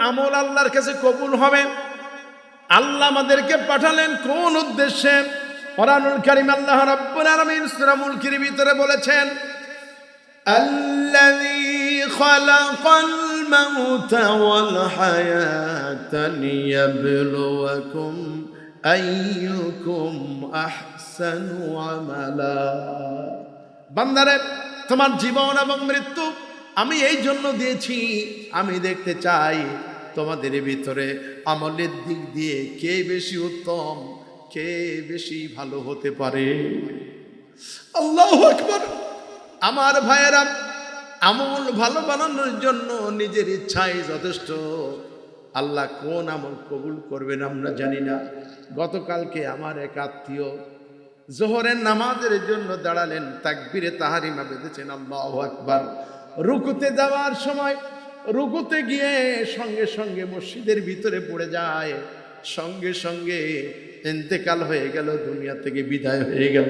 আমল আল্লাহর কাছে কবুল হবে। আল্লাহ আমাদেরকে পাঠালেন কোন উদ্দেশ্যে? কোরআনুল কারীম আল্লাহ রাব্বুল আলামিন সূরা মুলকের ভিতরে বলেছেন, আল্লাযী খালাকাল মাউতা ওয়াল হায়াতা লিয়াবলুয়াকুম আইয়ুকুম আহসানু আমালা। বান্দারে, তোমার জীবন এবং মৃত্যু আমি এই জন্য দিয়েছি, আমি দেখতে চাই তোমাদের ভিতরে আমলের দিক দিয়ে কে বেশি উত্তম, কে বেশি ভালো হতে পারে। আল্লাহু আকবার। আমার ভাইয়েরা, আমল ভালো বানানোর জন্য নিজের ইচ্ছাই যথেষ্ট। আল্লাহ কোন আমল কবুল করবেন আমরা জানি না। গতকালকে আমার এক আত্মীয় জোহরের নামাজের জন্য দাঁড়ালেন, তাকবীরে তাহারিমা বেঁধেছেন, আল্লাহু আকবার। রুকুতে যাওয়ার সময় রুকুতে গিয়ে সঙ্গে সঙ্গে মসজিদের ভিতরে পড়ে যায়, সঙ্গে সঙ্গে ইন্তেকাল হয়ে গেল, দুনিয়া থেকে বিদায় হয়ে গেল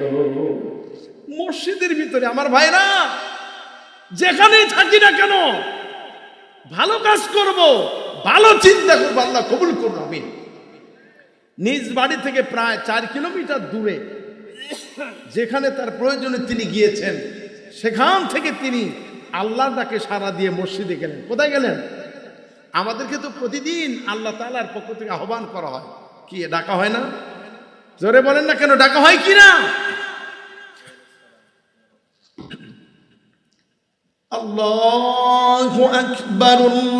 মসজিদের ভিতরে। আমার ভাইরা, যেখানেই থাকি না কেন ভালো কাজ করব, ভালো চিন্তা করবো, আল্লাহ কবুল করুন আমিন। নিজ বাড়ি থেকে প্রায় 4 কিলোমিটার দূরে যেখানে তার প্রয়োজনে তিনি গিয়েছেন, সেখান থেকে তিনি আল্লাহর ডাকে সাড়া দিয়ে মসজিদে গেলেন। কোথায় গেলেন? আমাদেরকে তো প্রতিদিন আল্লাহ তাআলার পক্ষ থেকে আহ্বান করা হয়, কি ডাকা হয় না? জোরে বলেন না কেন, ডাকা হয় কি না? আল্লাহু আকবার, আল্লাহু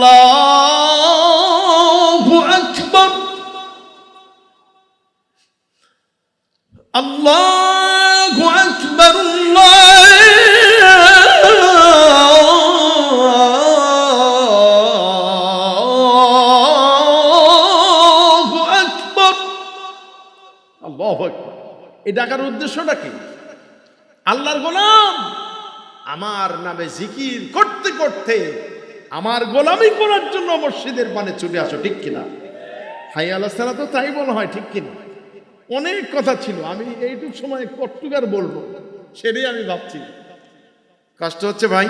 আকবার, আল্লাহু আকবার, আল্লাহু আকবার, আল্লাহু আকবার। এই ডাকার উদ্দেশ্যটা কি? আল্লাহর গোলাম আমার নামে জিকির করতে করতে আমার গোলামি করার জন্য মসজিদের পানে চলে আসো, ঠিক কিনা? হাই আল্লাহ সালা তো তাই বলা হয়, ঠিক কিনা? অনেক কথা ছিল, আমি এইটুক সময় কট্টুকার বলবো, সেটাই আমি ভাবছি। কষ্ট হচ্ছে ভাই?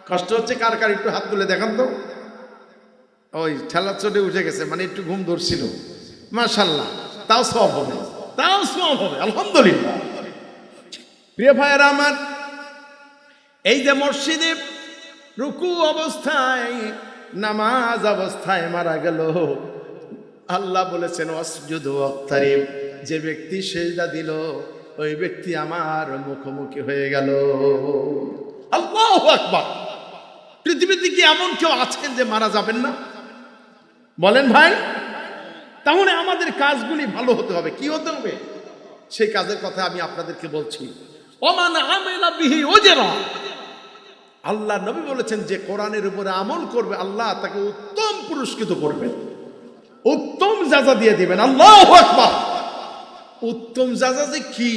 কষ্ট হচ্ছে কার কার? একটু হাত তুলে দেখান তো। ওই ঠেলা চটে উঠে গেছে, মানে একটু ঘুম ধরছিল। মাশাআল্লাহ, তাও সওয়াব হবে, তাও সওয়াব হবে, আলহামদুলিল্লাহ। প্রিয় ভাইয়েরা আমার, এই যে মসজিদে রুকু অবস্থায়, নামাজ অবস্থায় মারা গেল, আল্লাহ বলেছেন ওয়াসজুদু ওয়াক্তারিব, যে ব্যক্তি সিজদা দিল ওই ব্যক্তি আমার মুখোমুখি হয়ে গেল। আল্লাহু আকবার। পৃথিবীতে কি এমন কেউ আছেন যে মারা যাবেন না? বলেন ভাই। তাহলে আমাদের কাজগুলি ভালো হতে হবে। কি হতে হবে? সেই কাজের কথা আমি আপনাদেরকে বলছি। ওমান আমিলা বিহি ওজরা, আল্লাহ নবী বলেছেন যে কোরআনের উপরে আমল করবে আল্লাহ তাকে উত্তম পুরস্কৃত করবেন, উত্তম জাযা দিয়ে দিবেন। আল্লাহু আকবার। উত্তম জাযা যে কি,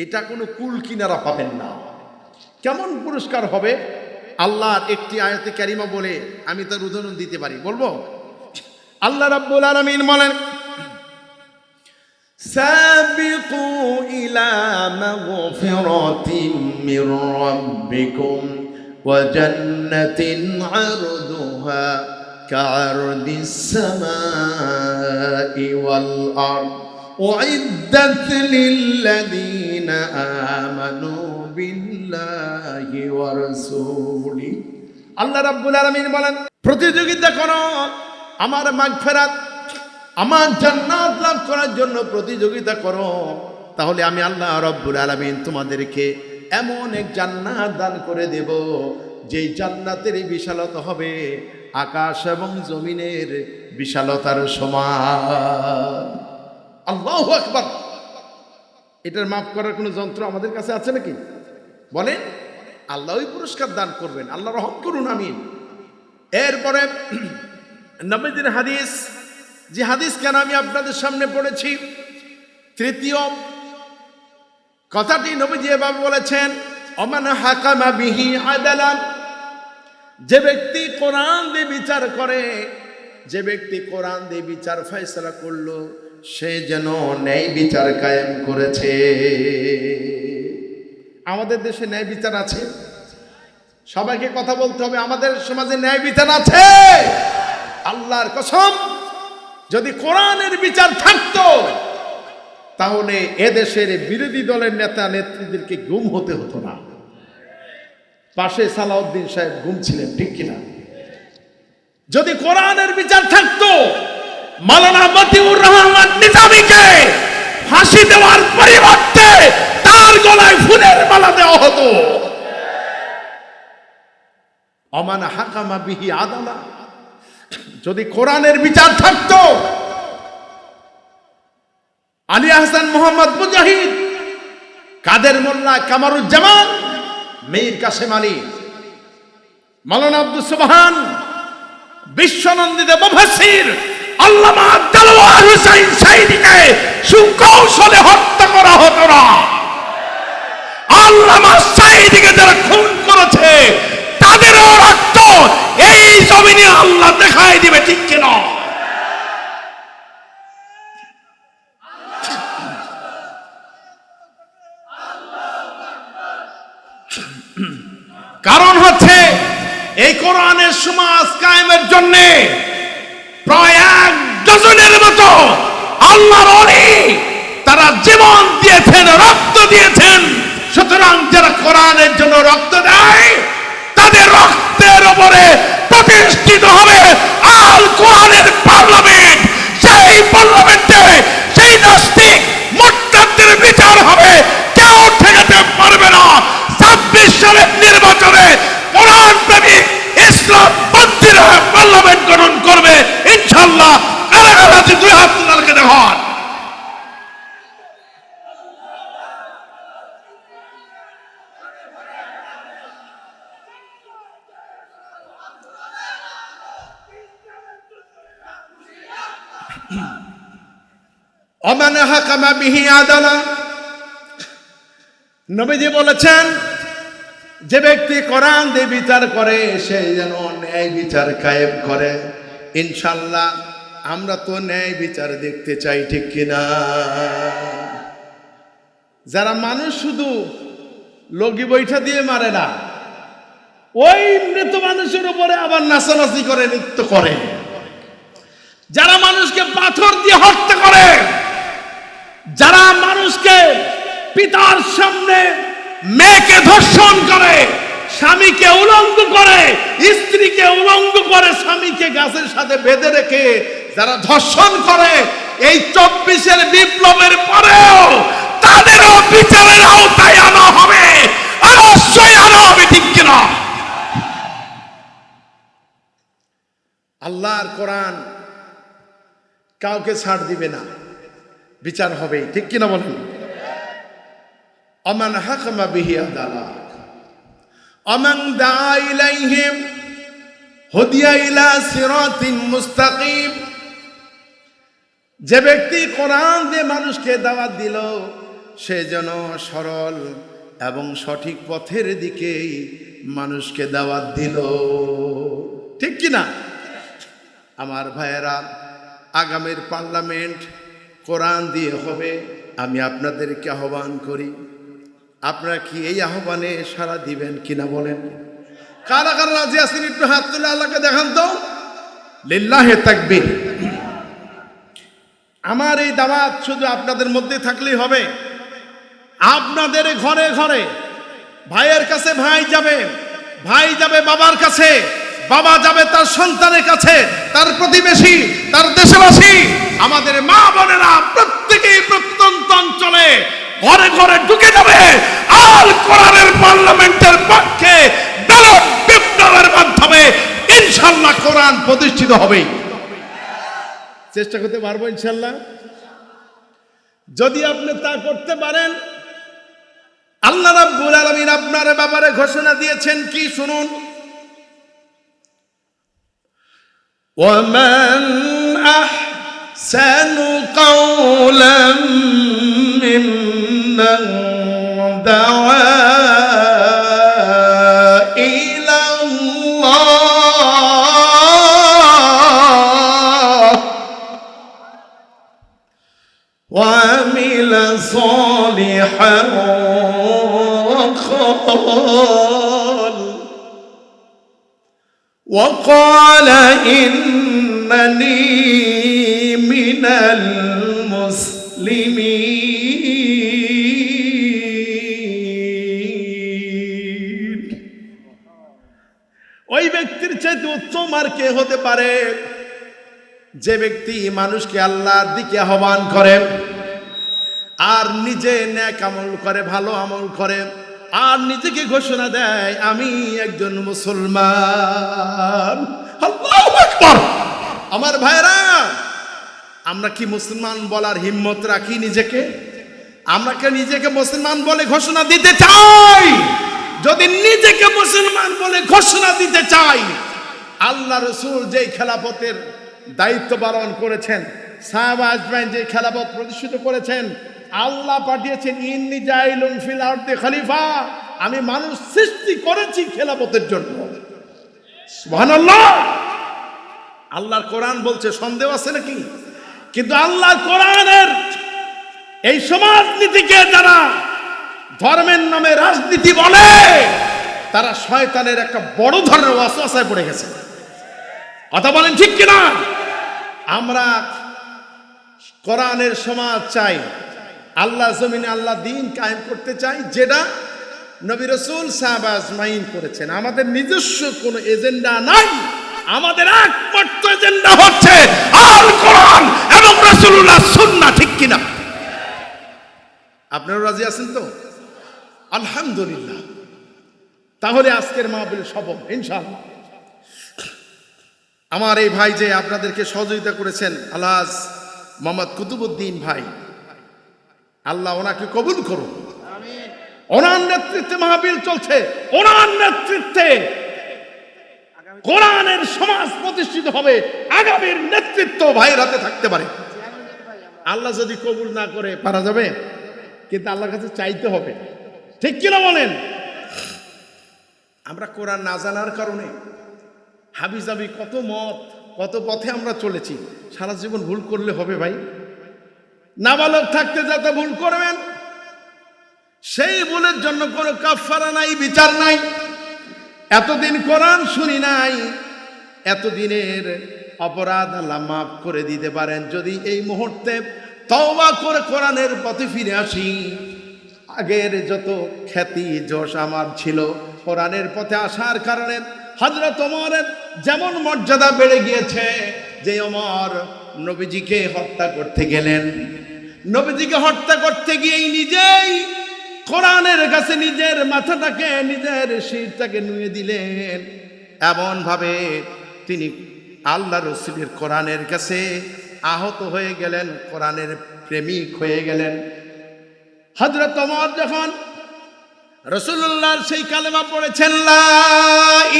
এটা কোনো কুল কিনারা পাবেন না। কেমন পুরস্কার হবে? আল্লাহর একটি আয়াতে কারিমা বলে আমি তার উদাহরণ দিতে পারি, বলবো? আল্লাহ রাব্বুল আলামিন বলেন, সাবিকু ইলা মাগফিরাতিম মির রাব্বিকুম ওয়া জান্নাতিন আরদুহা কা'আরদিস সামাই ওয়াল আরদ উইদ্দাত লিল্লাযীনা আমানু বিল্লাহি ওয়া রাসূলি। আল্লাহ রাব্বুল আলামিন বলেন, প্রতিযোগিতা করো আমার মাগফিরাত, আমার জান্নাত লাভ করার জন্য প্রতিযোগিতা করো, তাহলে আমি আল্লাহ রাব্বুল আলামিন তোমাদেরকে এমন এক জান্নাত দান করে দেব, যেই জান্নাতের বিশালতা হবে আকাশ এবং জমিনের বিশালতার সমান। আল্লাহু আকবার। এটার মাপ করার কোনো যন্ত্র আমাদের কাছে আছে নাকি? বলেন। আল্লাহই পুরস্কার দান করবেন, আল্লাহ রহম করুন, আমিন। এরপরে নবীজির হাদিস, যে হাদিস কেন আমি আপনাদের সামনে পড়েছি, তৃতীয় কথাটি নবীজি এভাবে বলেছেন, ওমান হাকামা বিহি আদালান, যে ব্যক্তি কোরআন দিয়ে বিচার করে, যে ব্যক্তি কোরআন দিয়ে বিচার ফয়সালা করলো, সে যেন ন্যায় বিচার কায়েম করেছে। আমাদের দেশে ন্যায় বিচার আছে? সবাইকে কথা বলতে হবে, আমাদের সমাজে ন্যায় বিচার আছে? আল্লাহর কসম, যদি কোরআনের বিচার থাকতো তাহলে এদেশের বিরোধী দলের নেতা নেত্রীদেরকে গুম হতে হতো না। পাশে সালাউদ্দিন সাহেব গুম ছিলেন, ঠিক কিনা? যদি কোরআনের বিচার থাকতো মাওলানা মতিউর রহমান নিজামীকে ফাঁসি দেওয়ার পরিবর্তে তার গলায় ফুলের মালা দেওয়া হতো। অমান হাকামা বিহি আদালা, যদি কোরআনের বিচার থাকতো আলী আহসান মোহাম্মদ মুজাহিদ, কাদের মোল্লা কামারুজ্জামান, মীর কাসেম আলী, মাওলানা আব্দুস সুবহান, বিশ্বনন্দিত মুফাসসির আল্লামা দেলওয়ার হোসেন সাঈদীকে সুকৌশলে হত্যা করা হতো না। আল্লামা সাঈদীকে যারা খুন করেছে তাদেরও রক্ত এই জমিনে আল্লাহ দেখায় দিবে, ঠিক কিনা? কারণ হচ্ছে এই কোরআনের সমাজ কায়েমের জন্য প্রায় 1 ডজনের মতো আল্লাহর ওলি তারা জীবন দিয়েছেন, রক্ত দিয়েছেন। সুতরাং যারা কোরআনের জন্য রক্ত দেয় তাদের রক্তের উপরে প্রতিষ্ঠিত হবে আল কোরআনের পার্লামেন্ট। সেই পার্লামেন্টে সেই নাস্তিক মুরতাদদের বিচার হবে, কেউ ঠেকাতে পারবে না। 26 সালের নির্বাচনে কোরআন প্রেমিক ইসলাম পন্থীরা পার্লামেন্ট গঠন করবে ইনশাআল্লাহ। কারা আছে 2 হাত তুলে দেখান। ওমান হাকামা বিহি আদালা, নবীজি বলেছেন যে ব্যক্তি কোরআন দিয়ে বিচার করে সে যেন ন্যায় বিচার কায়েম করে। ইনশাআল্লাহ আমরা তো ন্যায় বিচার দেখতে চাই, ঠিক কিনা? যারা মানুষ শুধু লগি বৈঠা দিয়ে মারে না, ওই মৃত মানুষের উপরে আবার নাচানাচি করে, নৃত্য করে। যারা মানুষকে পাথর দিয়ে হত্যা করে, যারা মানুষকে পিতার সামনে মেয়েকে ধর্ষণ করে, স্বামীকে উলঙ্গ করে, স্ত্রীকে উলঙ্গ করে, স্বামীকে গাছের সাথে বেঁধে রেখে যারা ধর্ষণ করে, এই 24-এর বিপ্লবের পরেও তাদেরও বিচারের আওতায় আনা হবে, অবশ্যই আনা হবে, ঠিক কিনা? আল্লাহর কোরআন কাউকে ছাড় দিবে না, বিচার হবে, ঠিক কিনা বলেন? আমান হাকামা বিহি আদালা আমান দাআ ইলাইহিম হুদিয়া ইলা সিরাতিন মুস্তাকিম, যে ব্যক্তি কোরআন দিয়ে মানুষকে দাওয়াত দিল সে যেন সরল এবং সঠিক পথের দিকেই মানুষকে দাওয়াত দিল, ঠিক কিনা? আমার ভাইয়েরা, আগামীর পার্লামেন্ট কোরআন দিয়ে হবে। আমি আপনাদেরকে আহ্বান করি, আপনারা কি এই আহ্বানে সাড়া দিবেন কিনা বলেন? কারা কারা রাজি আছেন একটু হাত তুলে আল্লাহকে দেখান তো। লিল্লাহে তাকবীর। আমার এই দাওয়াত শুধু আপনাদের মধ্যে থাকলেই হবে। আপনাদের ঘরে ঘরে ভাইয়ের কাছে ভাই যাবে, ভাই যাবে বাবার কাছে, বাবা যাবে তার সন্তানের কাছে, তার প্রতিবেশী, তার দেশবাসী, আমাদের মা বোনেরা প্রত্যেকেই প্রত্যন্ত অঞ্চলে ঘরে ঘরে ঢুকে যাবে আল কোরআনের পার্লামেন্টের পক্ষে ব্যালট বিপ্লবের মাধ্যমে ইনশাআল্লাহ কোরআন প্রতিষ্ঠিত হবে। চেষ্টা করতে পারবো ইনশাআল্লাহ। যদি আপনি তা করতে পারেন, আল্লাহ রাব্বুল আলামিন আপনার ব্যাপারে ঘোষণা দিয়েছেন কি শুনুন। ওয়ামান আহসানু কাওলাম মিম্মান দাআ وعمل صالحا وقال إنني ইন্নানি মিনাল মুসলিমিন। ওই ব্যক্তির চাইতে উত্তম আর কে হতে পারে যে ব্যক্তি মানুষকে আল্লাহর দিকে আহ্বান করে আর নিজে নেক আমল করে, ভালো আমল করে, আর নিজেকে ঘোষণা দেয় আমি একজন মুসলমান। আল্লাহু আকবার। আমার ভাইরা, আমরা কি মুসলমান বলার হিম্মত রাখি নিজেকে? আমরা কি নিজেকে মুসলমান বলে ঘোষণা দিতে চাই? যদি নিজেকে মুসলমান বলে ঘোষণা দিতে চাই, আল্লাহ রাসূল যেই খেলাফতের দায়িত্ব পালন করেছেন, সাহাবা আজমাইন যে খেলাফত প্রতিষ্ঠিত করেছেন, আল্লাহ পাঠিয়েছেন ইন্নী জাইলুন ফিল আরদি খলিফা, আমি মানুষ সৃষ্টি করেছি খেলাফতের জন্য। সুবহানাল্লাহ। আল্লাহর কোরআন বলছে, সন্দেহ আছে নাকি? কিন্তু আল্লাহর কোরআনের এই সমাজনীতিকে যারা ধর্মের নামে রাজনীতি বলে, তারা শয়তানের একটা বড় ধরনের ওয়াসওয়াসায় পড়ে গেছে। কথা বলেন ঠিক কিনা? আমরা কোরআনের সমাজ চাই, আল্লাহ জমিনে আল্লাহ দ্বীন কায়েম করতে চাই, যেটা নবী রাসূল সাহাবা আজমাইন করেছেন। আমাদের নিজস্ব কোনো এজেন্ডা নাই, আমাদের একমাত্র এজেন্ডা হচ্ছে আল কোরআন এবং রাসূলুল্লাহর সুন্নাহ। ঠিক কিনা? আপনারা রাজি আছেন তো? আলহামদুলিল্লাহ। তাহলে আজকের মাহফিল সফল ইনশাআল্লাহ। আমার এই ভাই যে আপনাদেরকে সহযোগিতা করেছেন, আলহাজ মোহাম্মদ কুতুবউদ্দিন ভাই, আল্লাহ ওনাকে কবুল করুন। ওনার নেতৃত্বে মাহফিল চলছে, ওনার নেতৃত্বে কোরআনের সমাজ প্রতিষ্ঠিত হবে, আগামীর নেতৃত্ব ভাইয়ের হাতে থাকতে পারে। আল্লাহ যদি কবুল না করে পারা যাবে, কিন্তু আল্লাহর কাছে চাইতে হবে। ঠিক কিনা বলেন? আমরা কোরআন না জানার কারণে হাবিজাবি কত মত, কত পথে আমরা চলেছি। সারা জীবন ভুল করলে হবে ভাই? নাবালক থাকতে যাতে ভুল করবেন, সেই ভুলের জন্য কোনো কাফারা নাই, বিচার নাই। এতদিন কোরআন শুনি নাই, এতদিনের অপরাধ আল্লাহ মাফ করে দিতে পারেন যদি এই মুহূর্তে তওবা করে কোরআনের পথে ফিরে আসি। আগের যত খ্যাতি যশ আমার ছিল কোরআনের পথে আসার কারণে, হযরত ওমরের যেমন মর্যাদা বেড়ে গিয়েছে, যে ওমর নবীজিকে হত্যা করতে গেলেন, নবীজিকে হত্যা করতে গিয়েই নিজেই কোরআনের কাছে নিজের মাথাটাকে, নিজের শিরটাকে নুয়ে দিলেন। এমন ভাবে তিনি আল্লাহ রাসূলের কোরআনের কাছে আহত হয়ে গেলেন, কোরআনের প্রেমিক হয়ে গেলেন। হযরত ওমর যখন রাসূলুল্লাহর সেই কালেমা পড়েছেন, লা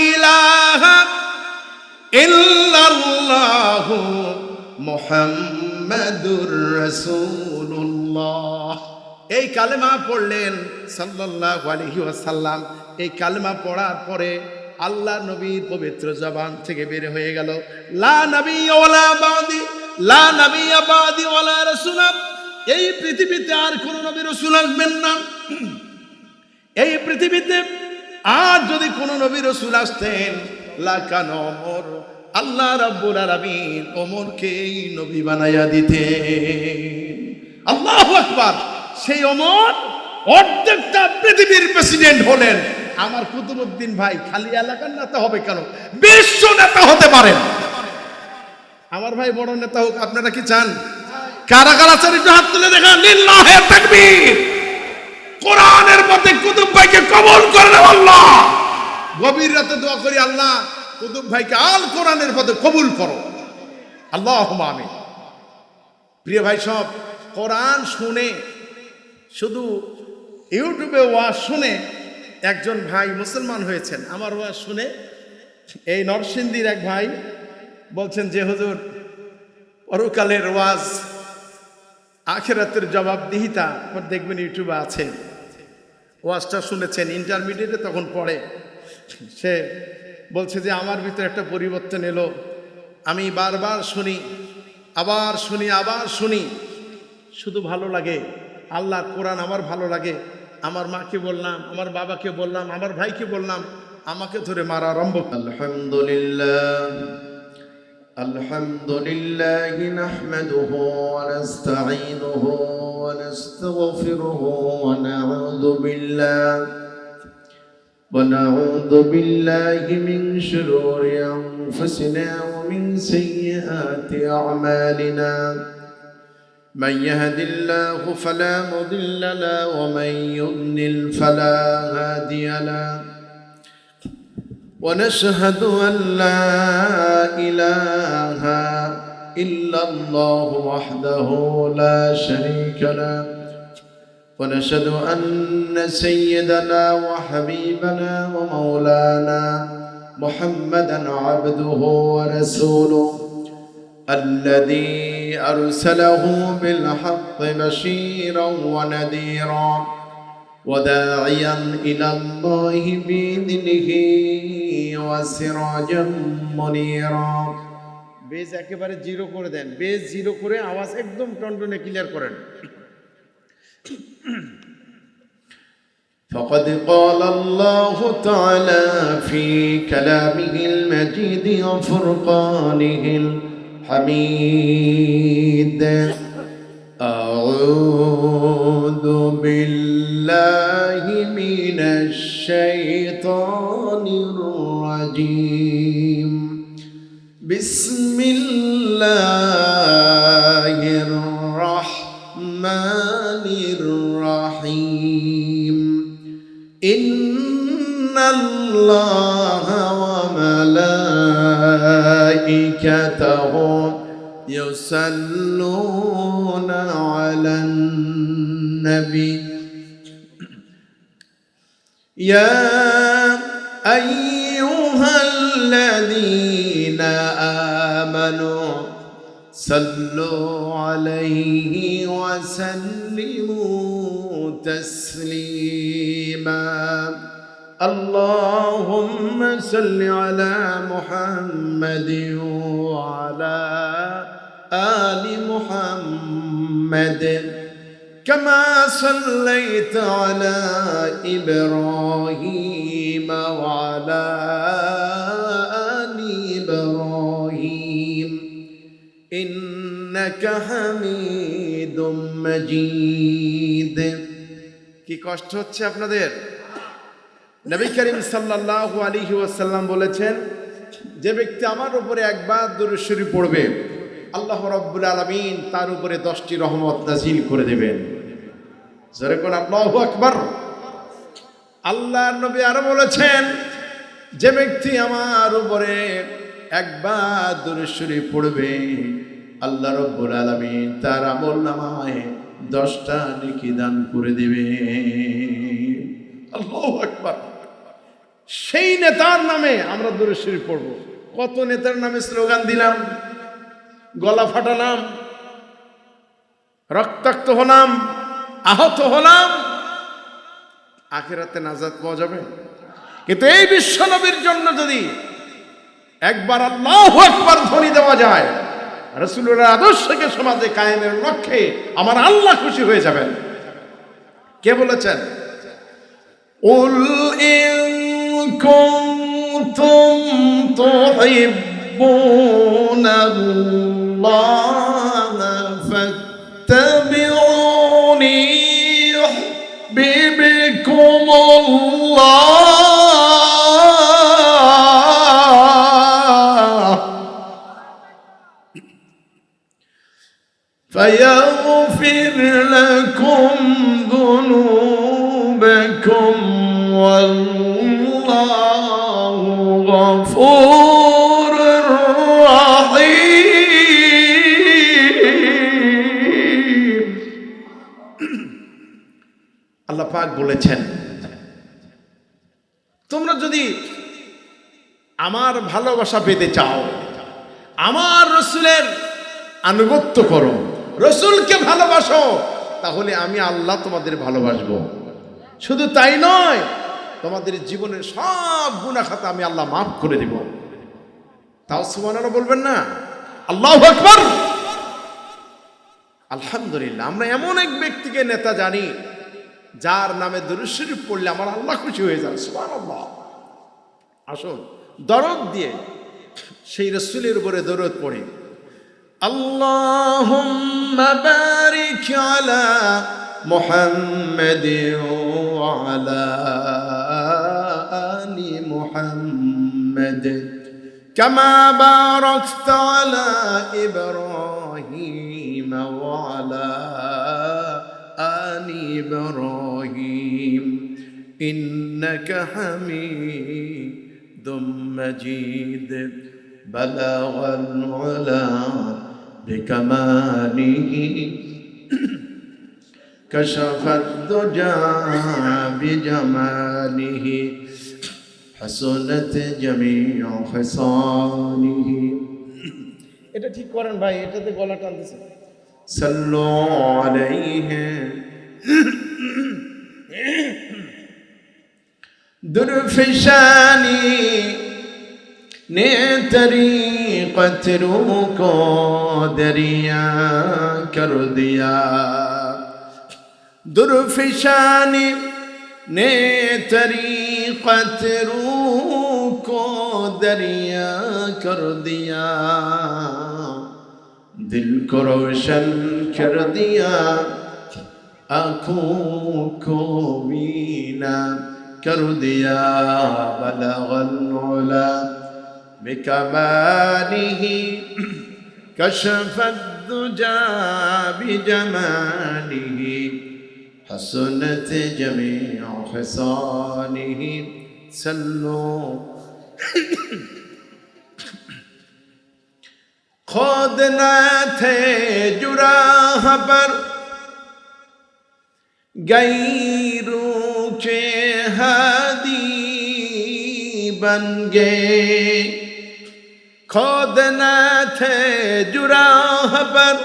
ইলাহা ইল্লাল্লাহু মুহাম্মাদুর রাসূলুল্লাহ, এই কালেমা পড়লেন সাল্লাল্লাহু আলাইহি ওয়াসাল্লাম। এই কালেমা পড়ার পরে আল্লাহ নবীর পবিত্র জবান থেকে বের হয়ে গেল, লা নাবিয়্যা ওয়ালা বাদি, লা নাবিয়্যা বাদি ওয়ালা রাসূল। এই পৃথিবীতে আর কোন নবী রাসূল আসবেন না। এই পৃথিবীতে আর যদি কোন নবী রাসূল আসতেন, লাকানা ওমর, আল্লাহ রাব্বুল আলামিন ওমরকে এই নবী বানায়া দিতেন। আল্লাহু আকবার। সেই ওমর অর্ধেকটা পৃথিবীর প্রেসিডেন্ট হলেন। আমার কুতুবউদ্দিন ভাই খালি এলাকার নেতা হবে কেন, বিশ্ব নেতা হতে পারেন। আমার ভাই বড় নেতা হোক, আপনারা কি চান? কারা কারা চান একটু হাত তুলে দেখান। লিল্লাহি তাকবীর। কোরআনের পথে কুতুব ভাইকে কবুল করে নাও আল্লাহ। গভীর রাতে দোয়া করি, আল্লাহ কুতুব ভাইকে আল কোরআনের পথে কবুল করো, আল্লাহুম্মা আমিন। প্রিয় ভাই সব, কোরআন শুনে, শুধু ইউটিউবে ওয়াজ শুনে একজন ভাই মুসলমান হয়েছেন। আমার ওয়াজ শুনে এই নরসিংদীর এক ভাই বলছেন যে হুজুর, পরকালের ওয়াজ, আখিরাতের জবাবদিহিতা, দেখবেন ইউটিউবে আছে। ওয়াজটা শুনেছেন, ইন্টারমিডিয়েটে তখন পড়ে। সে বলছে যে আমার ভিতরে একটা পরিবর্তন এলো। আমি বারবার শুনি, আবার শুনি, আবার শুনি, শুধু ভালো লাগে। আল্লাহর কোরআন আমার ভালো লাগে। আমার মাকে বললাম, আমার বাবাকে বললাম, আমার ভাইকে বললাম, আমাকে ধরে মারা আরম্ভ। আলহামদুলিল্লাহ الحمد لله نحمده ونستعينه ونستغفره ونعوذ بالله من شرور أنفسنا ومن سيئات أعمالنا من يهد الله فلا مضل له ومن يضلل فلا هادي له ونشهد أن لا إله إلا الله وحده لا شريك له ونشهد أن سيدنا وحبيبنا ومولانا محمدا عبده ورسوله الذي أرسله بالحق بشيرا ونذيرا وداعيا إلى الله بإذنه وسراجا منيرا বেজ একেবারে জিরো করে দেন বেজ জিরো করে আওয়াজ একদম টনটনে ক্লিয়ার করেন فقد قال الله تعالى في كلامه المجيد وفرقانه الحميد أعوذ بالله من الشيطان الرجيم بسم الله الرحمن الرحيم إن الله وملائكته يصلون على النبي يا أيها الذين آمنوا صلوا عليه وسلموا تسليما اللهم صل على محمد وعلى آل محمد كما صليت على إبراهيم وعلى آل إبراهيم إنك حميد مجيد কি কষ্ট হচ্ছে আপনাদের নবী করিম সাল্লাল্লাহু আলাইহি ওয়াসাল্লাম বলেছেন যে ব্যক্তি আমার উপরে একবার দুরূদ শরীফ পড়বে আল্লাহ রাব্বুল আলামিন তার উপরে 10টি রহমত নাযিল করে দেবেন জোরে কোন আল্লাহু আকবার আল্লাহর নবী আরো বলেছেন যে ব্যক্তি আমার উপরে একবার দুরূদ শরীফ পড়বে আল্লাহ রাব্বুল আলামিন তার আমলনামায় 10টা নেকি দান করে দেবে আল্লাহু আকবার সেই নেতার নামে আমরা দুরূদ শরীফ পড়ব কত নেতার নামে স্লোগান দিলাম গলা ফাটালাম রক্তাক্ত হলাম আহত হলাম আখিরাতে নাজাত পাওয়া যাবে কিন্তু এই বিশ্ব নবীর জন্য যদি একবার আল্লাহু আকবার ধ্বনি দেওয়া যায় রাসূলের আদর্শকে সমাজে কায়েমের লক্ষ্যে আমার আল্লাহ খুশি হয়ে যাবেন কে বলেছেন উল ইন কুনতুম তুহিব্বুনাল্লাহ ফাত্তাবিউনি ইউহিব্বুকুমুল্লাহ فيغفر لكم ذنوبكم والله غفور رحيم আল্লাহ পাক বলেছেন তোমরা যদি আমার ভালোবাসা পেতে চাও আমার রাসূলের আনুগত্য করো রাসূলকে ভালোবাসো তাহলে আমি আল্লাহ তোমাদের ভালোবাসবো শুধু তাই নয় তোমাদের জীবনের সব গুনাহ খাতা আমি আল্লাহ maaf করে দেব তাও সুবহানাল্লাহ বলবেন না আল্লাহু আকবার আলহামদুলিল্লাহ আমরা এমন এক ব্যক্তিকে নেতা জানি যার নামে দুরূদ শরীফ পড়লে আমার আল্লাহ খুশি হয়ে যান সুবহানাল্লাহ আসুন দরদ দিয়ে সেই রসুলের উপরে দরুদ পড়ি। আল্লাহুম্মা বারিক আলা মুহাম্মাদিন ওয়া আলা আলি মুহাম্মাদ কামা বারাকতা আলা ইব্রাহিম ওয়া আলা আলি ইব্রাহিম ইন্নাকা হামিদুম মাজিদ بلغ العلا بكماله كشف الدجى بجماله حسنت جميع خصاله। এটা ঠিক করেন ভাই, এটাতে গলা টানতেছে। সাল্লু আলাইহি দুরফিশানি نے طریقت روح کو دریا کر دیا، درفشانی نے طریقت روح کو دریا کر دیا، دل کو روشن کر دیا، آنکھوں کو بینا کر دیا، بلغ العلا بكماله كشف الدجى بجماله حسنت جميع خصاله صلوا خود نہ تھے جراح پر غیروں کے ہادی بن گئے، خود نہ تھے جراح پر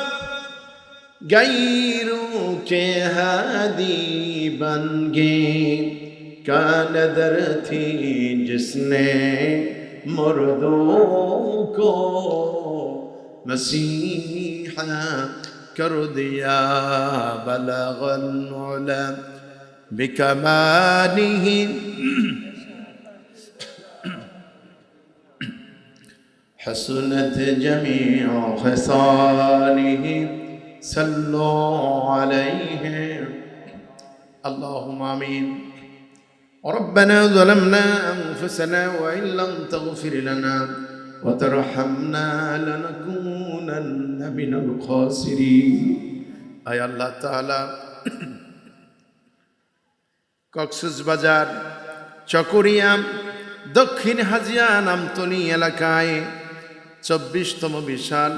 غیروں کے ہادی بن گئے، کیا نظر تھی جس نے مردوں کو مسیحا کر دیا، بلغ العلا بکمالہ حسنت جميع خصاله صلوا عليه اللهم آمين۔ ربنا ظلمنا أنفسنا وإن لم تغفر لنا وترحمنا لنكونن من الخاسرين۔ আয় আল্লাহ তাআলা কক্সবাজার চকরিয়া দক্ষিণ হাজিয়া নামতলী এলাকায় 24তম বিশাল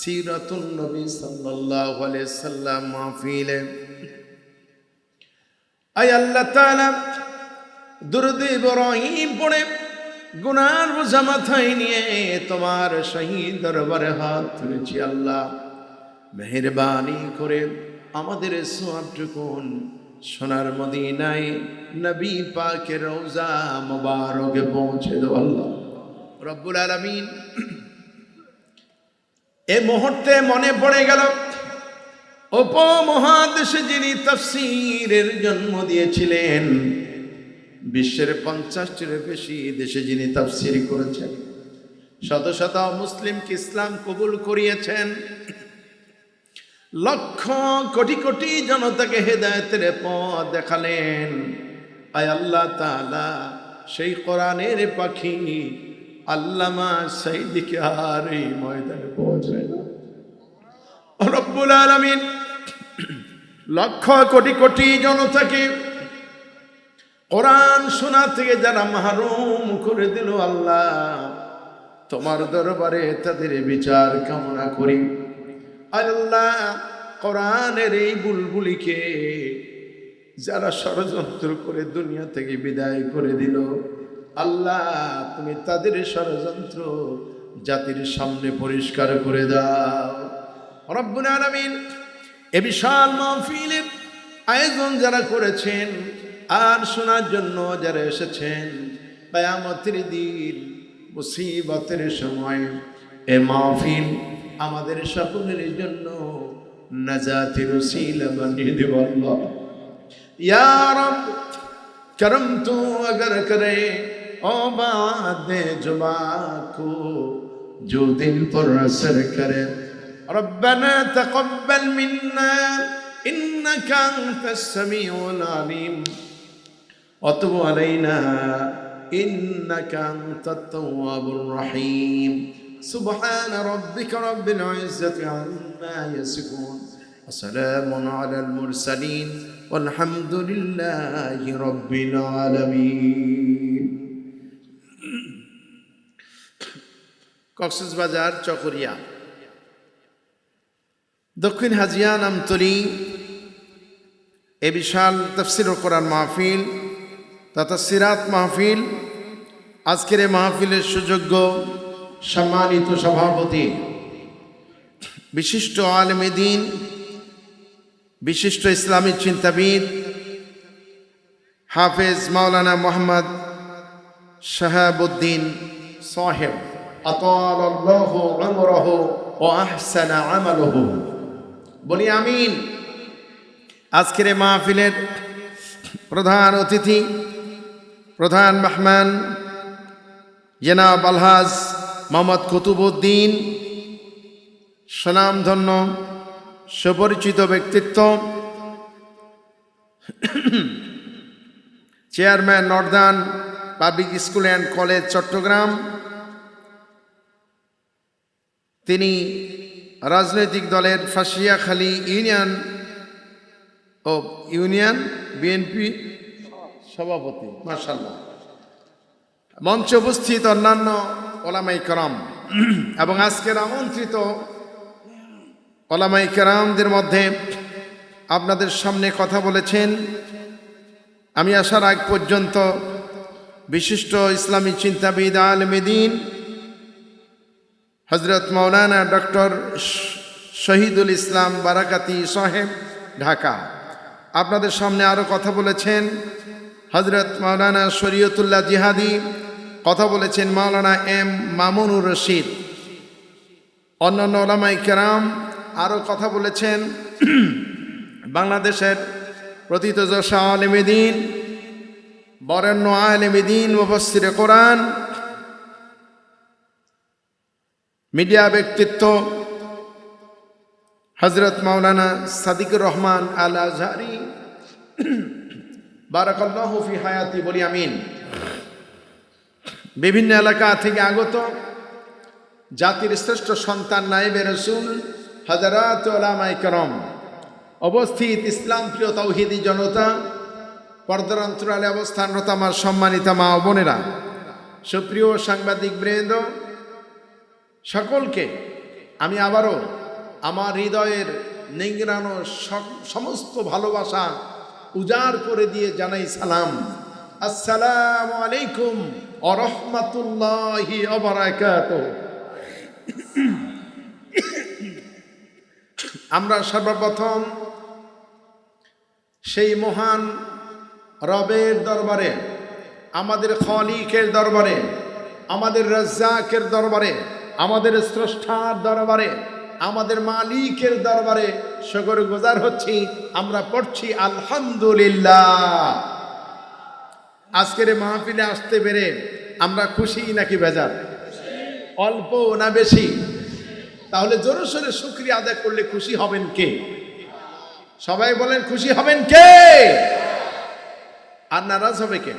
সিরাতুন নবী সাল্লাল্লাহু আলাইহি সাল্লাম মাহফিলে আয় আল্লাহ তাআলা দুরূদ ইব্রাহিম পড়ে গুনার বোঝা মাথায় নিয়ে তোমার শহীদ দরবারে হাত তুলেছি। আল্লাহ মেহেরবানি করে আমাদের সওয়াবটুকুন সোনার মদিনায় নবী পাকের রওজা মুবারকে পৌঁছে দাও আল্লাহ রব্বুল আলামিন। এই মুহূর্তে মনে পড়ে গেল উপমহাদেশে যিনি তাফসীরের জন্ম দিয়েছিলেন, বিশ্বের 50টির বেশি দেশে যিনি তাফসীর করেছেন, শত শত মুসলিমকে ইসলাম কবুল করিয়েছেন, লক্ষ কোটি কোটি জনতাকে হেদায়েতের পথ দেখালেন। আয় আল্লাহ তাআলা সেই কোরআনের পাখি আল্লামা সাইদিকে আর এই ময়দানে পৌঁছায় না রব্বুল আলামিন। লক্ষ কোটি কোটি জনতাকে কোরআন শোনা থেকে যারা মাহরুম করে দিল, আল্লাহ তোমার দরবারে তাদের বিচার কামনা করি। আল্লাহ কোরআনের এই বুলবুলিকে যারা ষড়যন্ত্র করে দুনিয়া থেকে বিদায় করে দিল, আল্লাহ তুমি তাদের ষড়যন্ত্র জাতির সামনে পরিষ্কার করে দাও রব্বুল আলামিন। এ বিশাল মাহফিলের আয়োজন যারা করেছেন আর শোনার জন্য যারা এসেছেন, কিয়ামতের দিন মুসিবতের সময় এ মাহফিল আমাদের সকলের জন্য নাজাতের ওসিলা বানিয়ে দেব আল্লাহ। ইয়া রব करम तू अगर करे ओ बात जुबा को जो दिल पर असर करे रब्बना तक़ब्बल मिन्ना इन्नका अंतस समीउल अलीम व तुब अलैना इन्नका अंतत तव्वाबुर रहीम सुब्हान रब्बिका रब्बिल इज्जति अम्मा यसिफून व सलामुन अलल मुरसलीन वल्हम्दुलिल्लाहि रब्बिल आलामीन। কক্সবাজার চকরিয়া দক্ষিণ হাজিয়া নামতলী এ বিশাল তাফসীরুল কোরআন মাহফিল তথা সিরাত মাহফিল, আজকের এই মাহফিলের সুযোগ্য সম্মানিত সভাপতি, বিশিষ্ট আলেমে দ্বীন, বিশিষ্ট ইসলামী চিন্তাবিদ হাফেজ মাওলানা মোহাম্মদ শাহাবুদ্দিন সাহেব আতালাল্লাহু উমরাহু ওয়া আহসানা আমালুহু, বলি আমিন। আজকের এই মাহফিলের প্রধান অতিথি, প্রধান মেহমান জনাব আলহাজ মোহাম্মদ কুতুবউদ্দিন, সুনামধন্য সুপরিচিত ব্যক্তিত্ব, chairman Northern Public School and College Chittagong. তিনি রাজনৈতিক দলের ফাঁসিয়াখালী ইউনিয়ন বিএনপি সভাপতি। মাশাআল্লাহ। মঞ্চে উপস্থিত অন্যান্য ওলামাই কেরাম এবং আজকের আমন্ত্রিত ওলামাই কেরামদের মধ্যে আপনাদের সামনে কথা বলেছেন, আমি আসার আগ পর্যন্ত বিশিষ্ট ইসলামী চিন্তাবিদ আলেমে দ্বীন হযরত মাওলানা ডক্টর শহীদুল ইসলাম বারাকাতি সাহেব ঢাকা। আপনাদের সামনে আরও কথা বলেছেন হযরত মাওলানা শরীয়তুল্লাহ জিহাদি, কথা বলেছেন মাওলানা এম মামুনুর রশিদ, অন্যান্য ওলামায়ে কেরাম আরও কথা বলেছেন বাংলাদেশের প্রথিতযশা আলেমে দ্বীন, বরেণ্য আলেমে দ্বীন, মুফাসসিরে কোরআন, মিডিয়া ব্যক্তিত্ব হযরত মাওলানা সাদিকুর রহমান আল আজহারি, বারাকাল্লাহু ফি হায়াতি, বলি আমিন। বিভিন্ন এলাকা থেকে আগত জাতির শ্রেষ্ঠ সন্তান নায়েবে রাসূল হযরত উলামায়ে কেরাম, উপস্থিত ইসলাম প্রিয় তাওহীদি জনতা, পর্দার অন্তরালে অবস্থানরত আমার সম্মানিত মা ও বোনেরা, সুপ্রিয় সাংবাদিক বৃন্দ, সকলকে আমি আবারও আমার হৃদয়ের নিংড়ানো সমস্ত ভালোবাসা উজাড় করে দিয়ে জানাই সালাম। আসসালামু আলাইকুম ওয়া রাহমাতুল্লাহি ওয়া বারাকাতুহু। আমরা সর্বপ্রথম সেই মহান রবের দরবারে, আমাদের খালিকের দরবারে, আমাদের রাজ্জাকের দরবারে, আমাদের স্রষ্টার দরবারে, আমাদের মালিকের দরবারে শুকরগুজার হচ্ছি। আমরা পড়ছি আলহামদুলিল্লাহ। আজকের মাহফিলে আসতে পেরে আমরা খুশি নাকি বেজার? অল্প না বেশি? তাহলে জোরে সোরে শুকরিয়া আদায় করলে খুশি হবেন কে? সবাই বলেন খুশি হবেন কে? আর নারাজ হবে কে?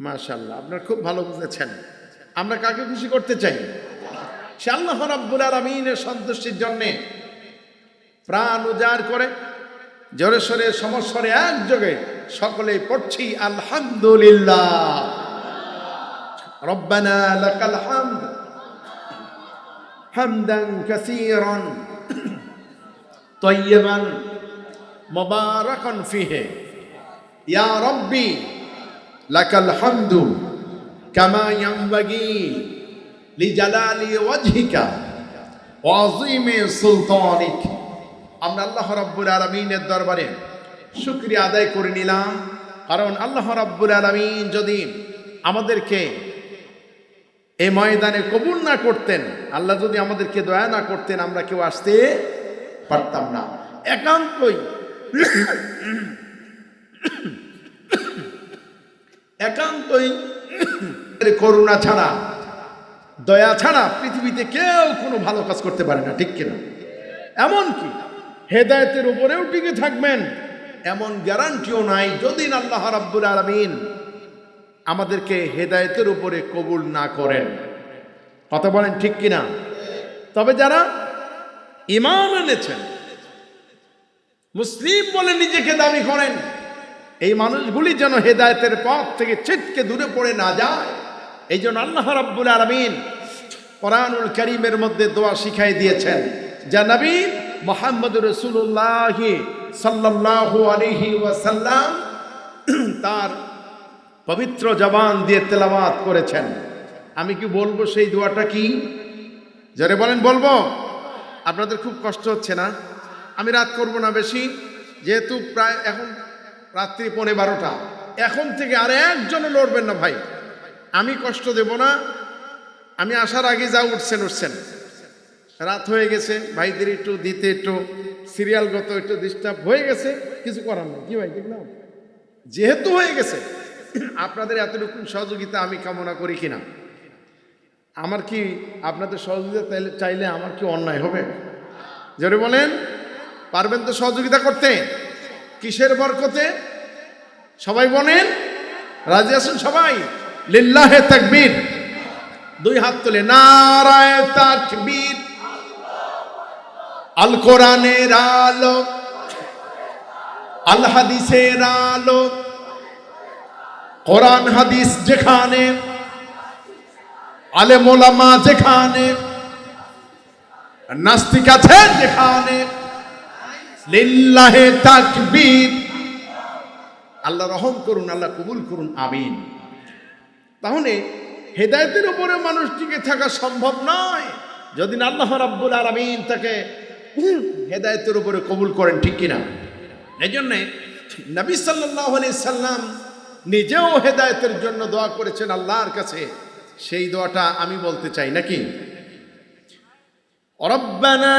মাশাআল্লাহ, আপনারা খুব ভালো বুঝেছেন। আমরা কাকে খুশি করতে চাই? সে আল্লাহ রাব্বুল আলামিনের সন্তুষ্টির জন্য প্রাণ উজাড় করে জোরে সোরে সমস্বরে একযোগে সকলেই পড়ছি আলহামদুলিল্লাহ। রব্বানা লাকাল হামদ হামদান কাসীরান তাইয়্যিবান মুবারাকান ফীহি ইয়া রাব্বি লাকাল হামদু কামা ইয়ানবাগি লিজালালি ওয়াজহিকা ওয়া আযীমি সুলতানিক। আমরা আল্লাহ রাব্বুল আলামিনের দরবারে শুকরিয়া আদায় করে নিলাম, কারণ আল্লাহ রাব্বুল আলামিন যদি আমাদেরকে এই ময়দানে কবুল না করতেন, আল্লাহ যদি আমাদেরকে দয়া না করতেন, আমরা কেউ আসতে পারতাম না। একান্তই করুণা ছাড়া দয়া ছাড়া পৃথিবীতে কেউ কোনো ভালো কাজ করতে পারে না, ঠিক কিনা? এমনকি হেদায়েতের উপরেও টিকে থাকবেন এমন গ্যারান্টিও নাই যদি আল্লাহ রাব্বুল আলামিন আমাদেরকে হেদায়েতের উপরে কবুল না করেন। কথা বলেন ঠিক কিনা? তবে যারা ঈমান এনেছেন, মুসলিম বলে নিজেকে দাবি করেন, এই মানুষগুলি যেন হেদায়েতের পথ থেকে ছিটকে দূরে পড়ে না যায়, এই জন্য আল্লাহ রাব্বুল আলামিন কোরআনুল কারীমের মধ্যে দোয়া শিখাই দিয়েছেন, যা নবী মুহাম্মদ রাসূলুল্লাহ সাল্লাল্লাহু আলাইহি ওয়াসাল্লাম তার পবিত্র জবান দিয়ে তেলাওয়াত করেছেন। আমি কি বলবো সেই দোয়াটা কি? যারা বলেন বলবো। আপনাদের খুব কষ্ট হচ্ছে না? আমি রাত করব না বেশি, যেহেতু প্রায় এখন রাত্রি 11:30। এখন থেকে আর একজনও লড়বেন না ভাই, আমি কষ্ট দেব না। আমি আসার আগে যা উঠছেন, রাত হয়ে গেছে, ভাইদের একটু দিতে একটু সিরিয়ালগত একটু ডিস্টার্ব হয়ে গেছে, কিছু করার নেই। কি ভাই, ঠিক না? যেহেতু হয়ে গেছে, আপনাদের এতটুকু সহযোগিতা আমি কামনা করি কিনা? আমার কি আপনাদের সহযোগিতা চাইলে আমার কি অন্যায় হবে? জোরে বলেন, পারবেন তো সহযোগিতা করতে? কিসের বরকতে? সবাই বলেন, রাজি আছেন সবাই? লিল্লাহে তাকবীর। দুই হাত তুলে নারায়ে তাকবীর। আল কোরআনের আলো, আল হাদিসের আলো, কোরআন হাদিস যেখানে, আলেম ওলামা যেখানে, নাস্তিক আছে যেখানে, লিল্লাহে তাকবীর। আল্লাহ রহম করুন, আল্লাহ কবুল করুন, আমিন। তাহলে হেদায়েতের উপরে মানুষ টিকে থাকা সম্ভব নয় যদি না আল্লাহ রাব্বুল আলামিন তাকে হেদায়েতের উপরে কবুল করেন, ঠিক কিনা? এই জন্যে নবী সাল্লাল্লাহু আলাইহি সাল্লাম নিজেও হেদায়েতের জন্য দোয়া করেছেন আল্লাহর কাছে। সেই দোয়াটা আমি বলতে চাই নাকি? রব্বানা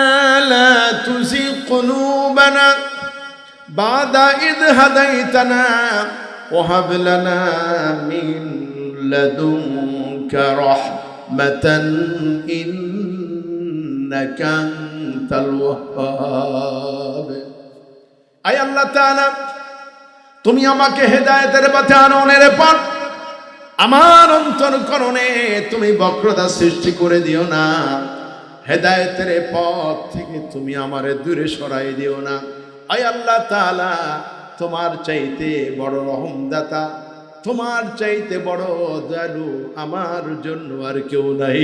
লা তুযিগ কুলুবানা বা'দা ইয হাদাইতানা ওয়া হাব লানা মিন লাদুনকা রাহমাতান ইন্নাকা আনতাল ওয়াহ্হাব। আয় আল্লাহ তাআলা, তুমি আমাকে হেদায়েতের পথে আননের পর আমার অন্তরকরণে তুমি বক্রতা সৃষ্টি করে দিও না। হেদায়েতের পথ থেকে তুমি আমারে দূরে সরাই দিও না। আয় আল্লাহ তাআলা, তোমার চাইতে বড় রহমদাতা, তোমার চাইতে বড় দয়ালু আমার জন্য আর কেউ নাই।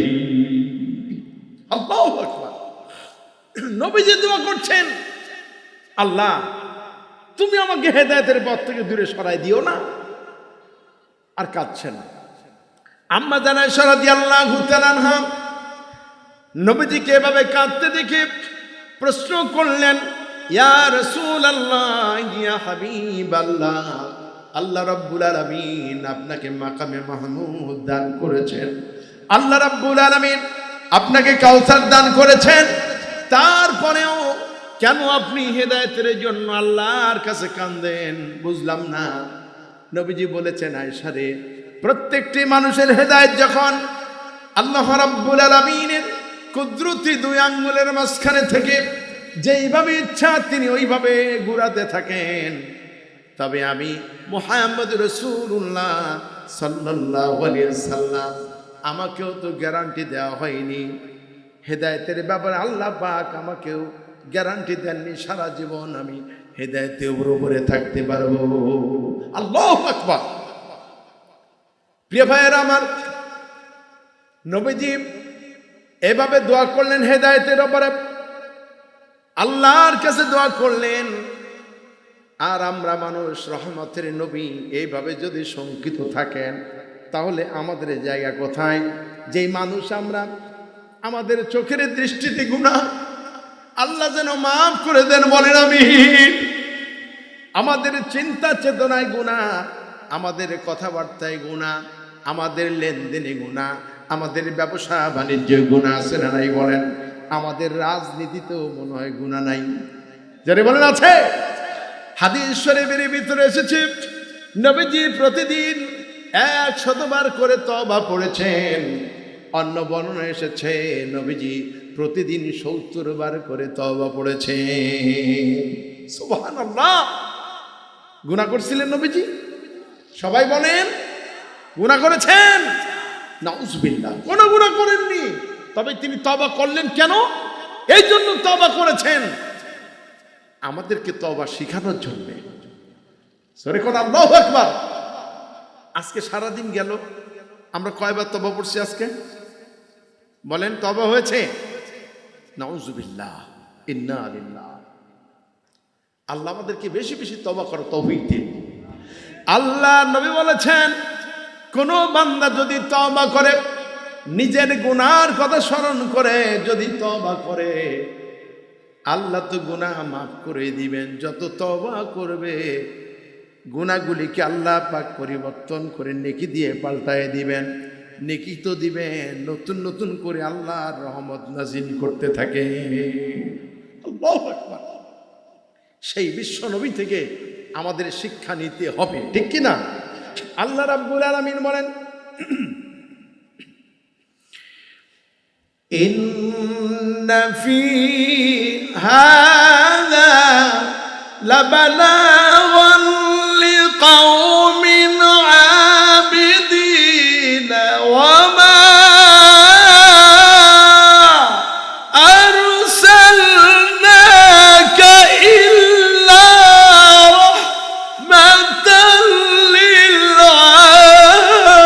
আল্লাহু আকবার। নবীজি দোয়া করছেন, আল্লাহ তুমি আমাকে হেদায়েতের পথ থেকে দূরে সরাই দিও না। আর কাঁদছেন। আম্মা জান আয়েশা রাদিয়াল্লাহু তাআলা আনহা নবীজিকে এভাবে কাঁদতে দেখে প্রশ্ন করলেন, ইয়া রাসূলুল্লাহ, ইয়া হাবিবাল্লাহ, আল্লাহ রাব্বুল আলামিন আপনাকে মাকামে মাহমুদ দান করেছেন, আল্লাহ রাব্বুল আলামিন আপনাকে কাউসার দান করেছেন, তারপরেও কেন আপনি হেদায়েতের জন্য আল্লাহর কাছে কাঁদেন? বুঝলাম না। নবীজি বলেছেন, আয়েশা রে, প্রত্যেকটি মানুষের হেদায়েত যখন আল্লাহ রাব্বুল আলামিনের কুদরতি দুই আঙ্গুলের মাঝখানে থেকে যেইভাবে ইচ্ছা তিনি ওইভাবে ঘুরাতে থাকেন, তবে আমি মুহাম্মদ রাসূলুল্লাহ সাল্লাল্লাহু আলাইহি ওয়াসাল্লাম, আমাকেও তো গ্যারান্টি দেওয়া হয়নি হেদায়েতের ব্যাপারে। আল্লাহ পাক আমাকেও গ্যারান্টি দেননি সারা জীবন আমি হেদায়েতের উপরে থাকতে পারবো। আল্লাহু আকবার। প্রিয় ভাইয়েরা আমার, নবীজি এভাবে দোয়া করলেন হেদায়েতের উপরে, আল্লাহর কাছে দোয়া করলেন। আর আমরা মানুষ, রহমতের নবী এইভাবে যদি শঙ্কিত থাকেন, তাহলে আমাদের জায়গা কোথায়? যেই মানুষ আমরা, আমাদের চোখের দৃষ্টিতে গুনাহ, আল্লাহ যেন মাফ করে দেন, বলেন আমিন। আমাদের চিন্তা চেতনায় গুনাহ, আমাদের কথাবার্তায় গুনাহ, আমাদের লেনদেনে গুনাহ, আমাদের ব্যবসা বাণিজ্যে গুনাহ আছে না নাই বলেন? আমাদের রাজনীতিতেও মনে হয় গুনাহ নাই, যারা বলেন আছে। হাদিস শরীফের ভিতরে এসেছে, নবীজি প্রতিদিন 100 বার করে তওবা পড়েছেন। অন্য বর্ণনা এসেছে নবীজি প্রতিদিন 70 বার করে তওবা পড়েছে। সুবহানাল্লাহ। গুনাহ করছিলেন নবীজি? সবাই বলেন গুনাহ করেছেন? নাউজুবিল্লাহ, কোন গুনাহ করেননি। তবে তিনি তওবা করলেন কেন? এই জন্য তওবা করেছেন আমাদেরকে তওবা শেখানোর জন্য। সরে কোন আল্লাহু আকবার। আজকে সারাদিন গেল, আমরা কয়বার তওবা পড়ছি আজকে? বলেন তওবা হয়েছে? নাউজুবিল্লাহ, ইন্না লিল্লাহ। আল্লাহ আমাদেরকে বেশি বেশি তওবা করার তৌফিক দিন। আল্লাহ নবী বলেছেন কোন বান্দা যদি তওবা করে, নিজের গুনার কথা স্মরণ করে যদি তওবা করে, আল্লাহ তো গুনাহ মাফ করে দিবেন। যত তওবা করবে গুনাহগুলিকে আল্লাহ পাক পরিবর্তন করে নেকি দিয়ে পাল্টায় দিবেন। নেকি তো দিবেন, নতুন নতুন করে আল্লাহর রহমত নাজিল করতে থাকে। আল্লাহু আকবার। সেই বিশ্ব নবী থেকে আমাদের শিক্ষা নিতে হবে, ঠিক কি না? আল্লাহ রাব্বুল আলামিন বলেন ইন্না ফি হাযা লাবালাগান লিকাওমিন আবিদিন ওয়া মা আরসালনাকা ইল্লা রাহমাতাল লিল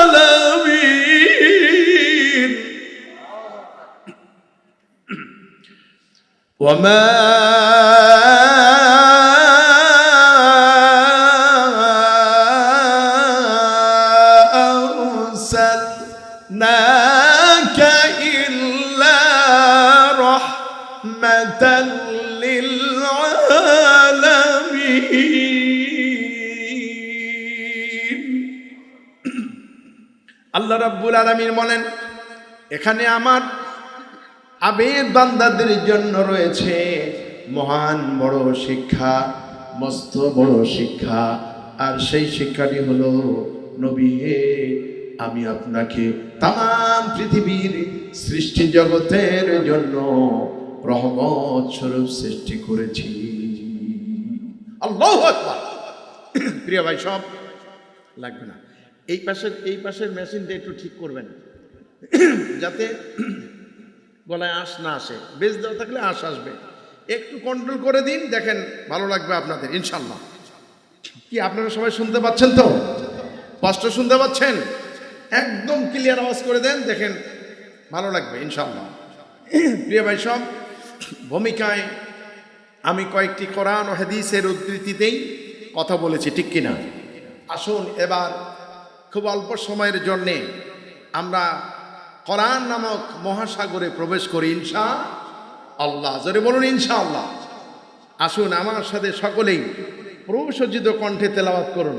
আলামিন ওয়া মা أرسلناك إلا رحمة للعالمين আল্লাহ রাব্বুল আলামিন বলেন এখানে আমার আবেদ বান্দাদের জন্য রয়েছে মহান বড় শিক্ষা, মস্ত বড় শিক্ষা। আর সেই শিক্ষাটি হলো নবী হে, আমি আপনাকে তাম পৃথিবীর সৃষ্টি জগতের জন্য রহমত স্বরূপ সৃষ্টি করেছি। আল্লাহু আকবার। প্রিয় ভাই, সব লাগবে না। এই পাশের মেশিনটা একটু ঠিক করবেন যাতে গলায় আঁশ না আসে। বেশ দেওয়া থাকলে আঁশ আসবে, একটু কন্ট্রোল করে দিন, দেখেন ভালো লাগবে আপনাদের ইনশাল্লাহ। কি আপনারা সবাই শুনতে পাচ্ছেন তো? স্পষ্ট শুনতে পাচ্ছেন? একদম ক্লিয়ার আওয়াজ করে দেন, দেখেন ভালো লাগবে ইনশাল্লাহ। প্রিয় ভাই, সব ভূমিকায় আমি কয়েকটি কোরআন ও হাদিসের উদ্ধৃতিতেই কথা বলেছি, ঠিক কিনা? আসুন এবার খুব অল্প সময়ের জন্যে আমরা কোরআন নামক মহাসাগরে প্রবেশ করি ইনশাআল্লাহ। জোরে বলুন ইনশাআল্লাহ। আসুন আমার সাথে সকলেই প্রসজ্জিত কণ্ঠে তেলাওয়াত করুন।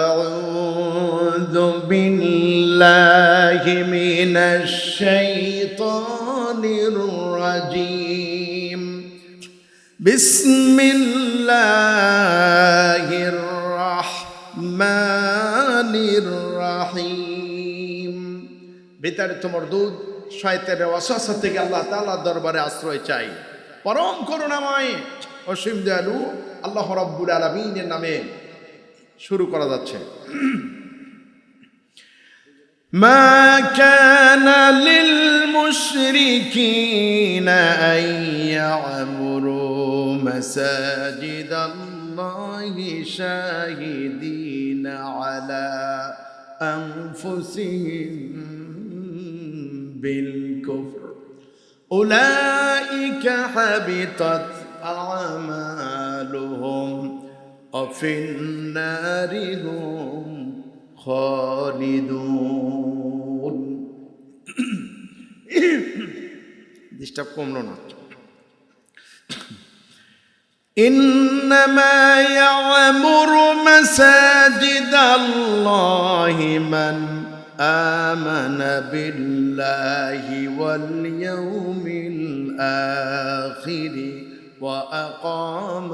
আউযু বিল্লাহি মিনাশ শাইতানির রাজীম। বিসমিল্লাহির রাহমানির রাহিম। বিতাড়িত মরদুদ শয়তানের ওয়াসওয়াসা থেকে আল্লাহ তাআলার দরবারে আশ্রয় চাই। পরম করুণাময় অসীম দয়ালু আল্লাহ রাব্বুল আলামিনের নামে শুরু করা যাচ্ছে। মা কানা লিল মুশরিকিনা আন ইয়া'মুরু মাসাজিদাল্লাহি শাহিদিনা আলা আনফুসিহিম বিল কুফর উলাইকা হাবিতাত আমালুহুম وفي النار هم خالدون। ডিস্টার্ব কমলো না। إنما يعمر مساجد الله من آمن بالله واليوم الآخر وأقام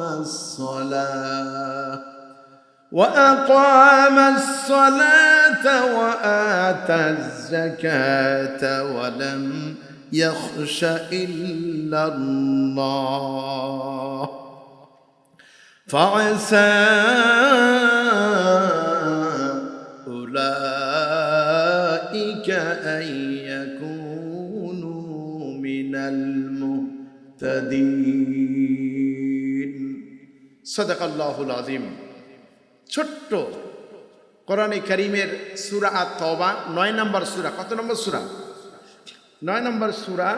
الصلاة وآتى الزكاة ولم يخش إلا الله فعسى أولئك أن يكونوا من المهتدين صدق الله العظيم ছোট্ট কোরআনে কারীমের সূরা আত-তাওবা 9 নম্বর সূরা কত নম্বর সূরা 9 নম্বর সূরা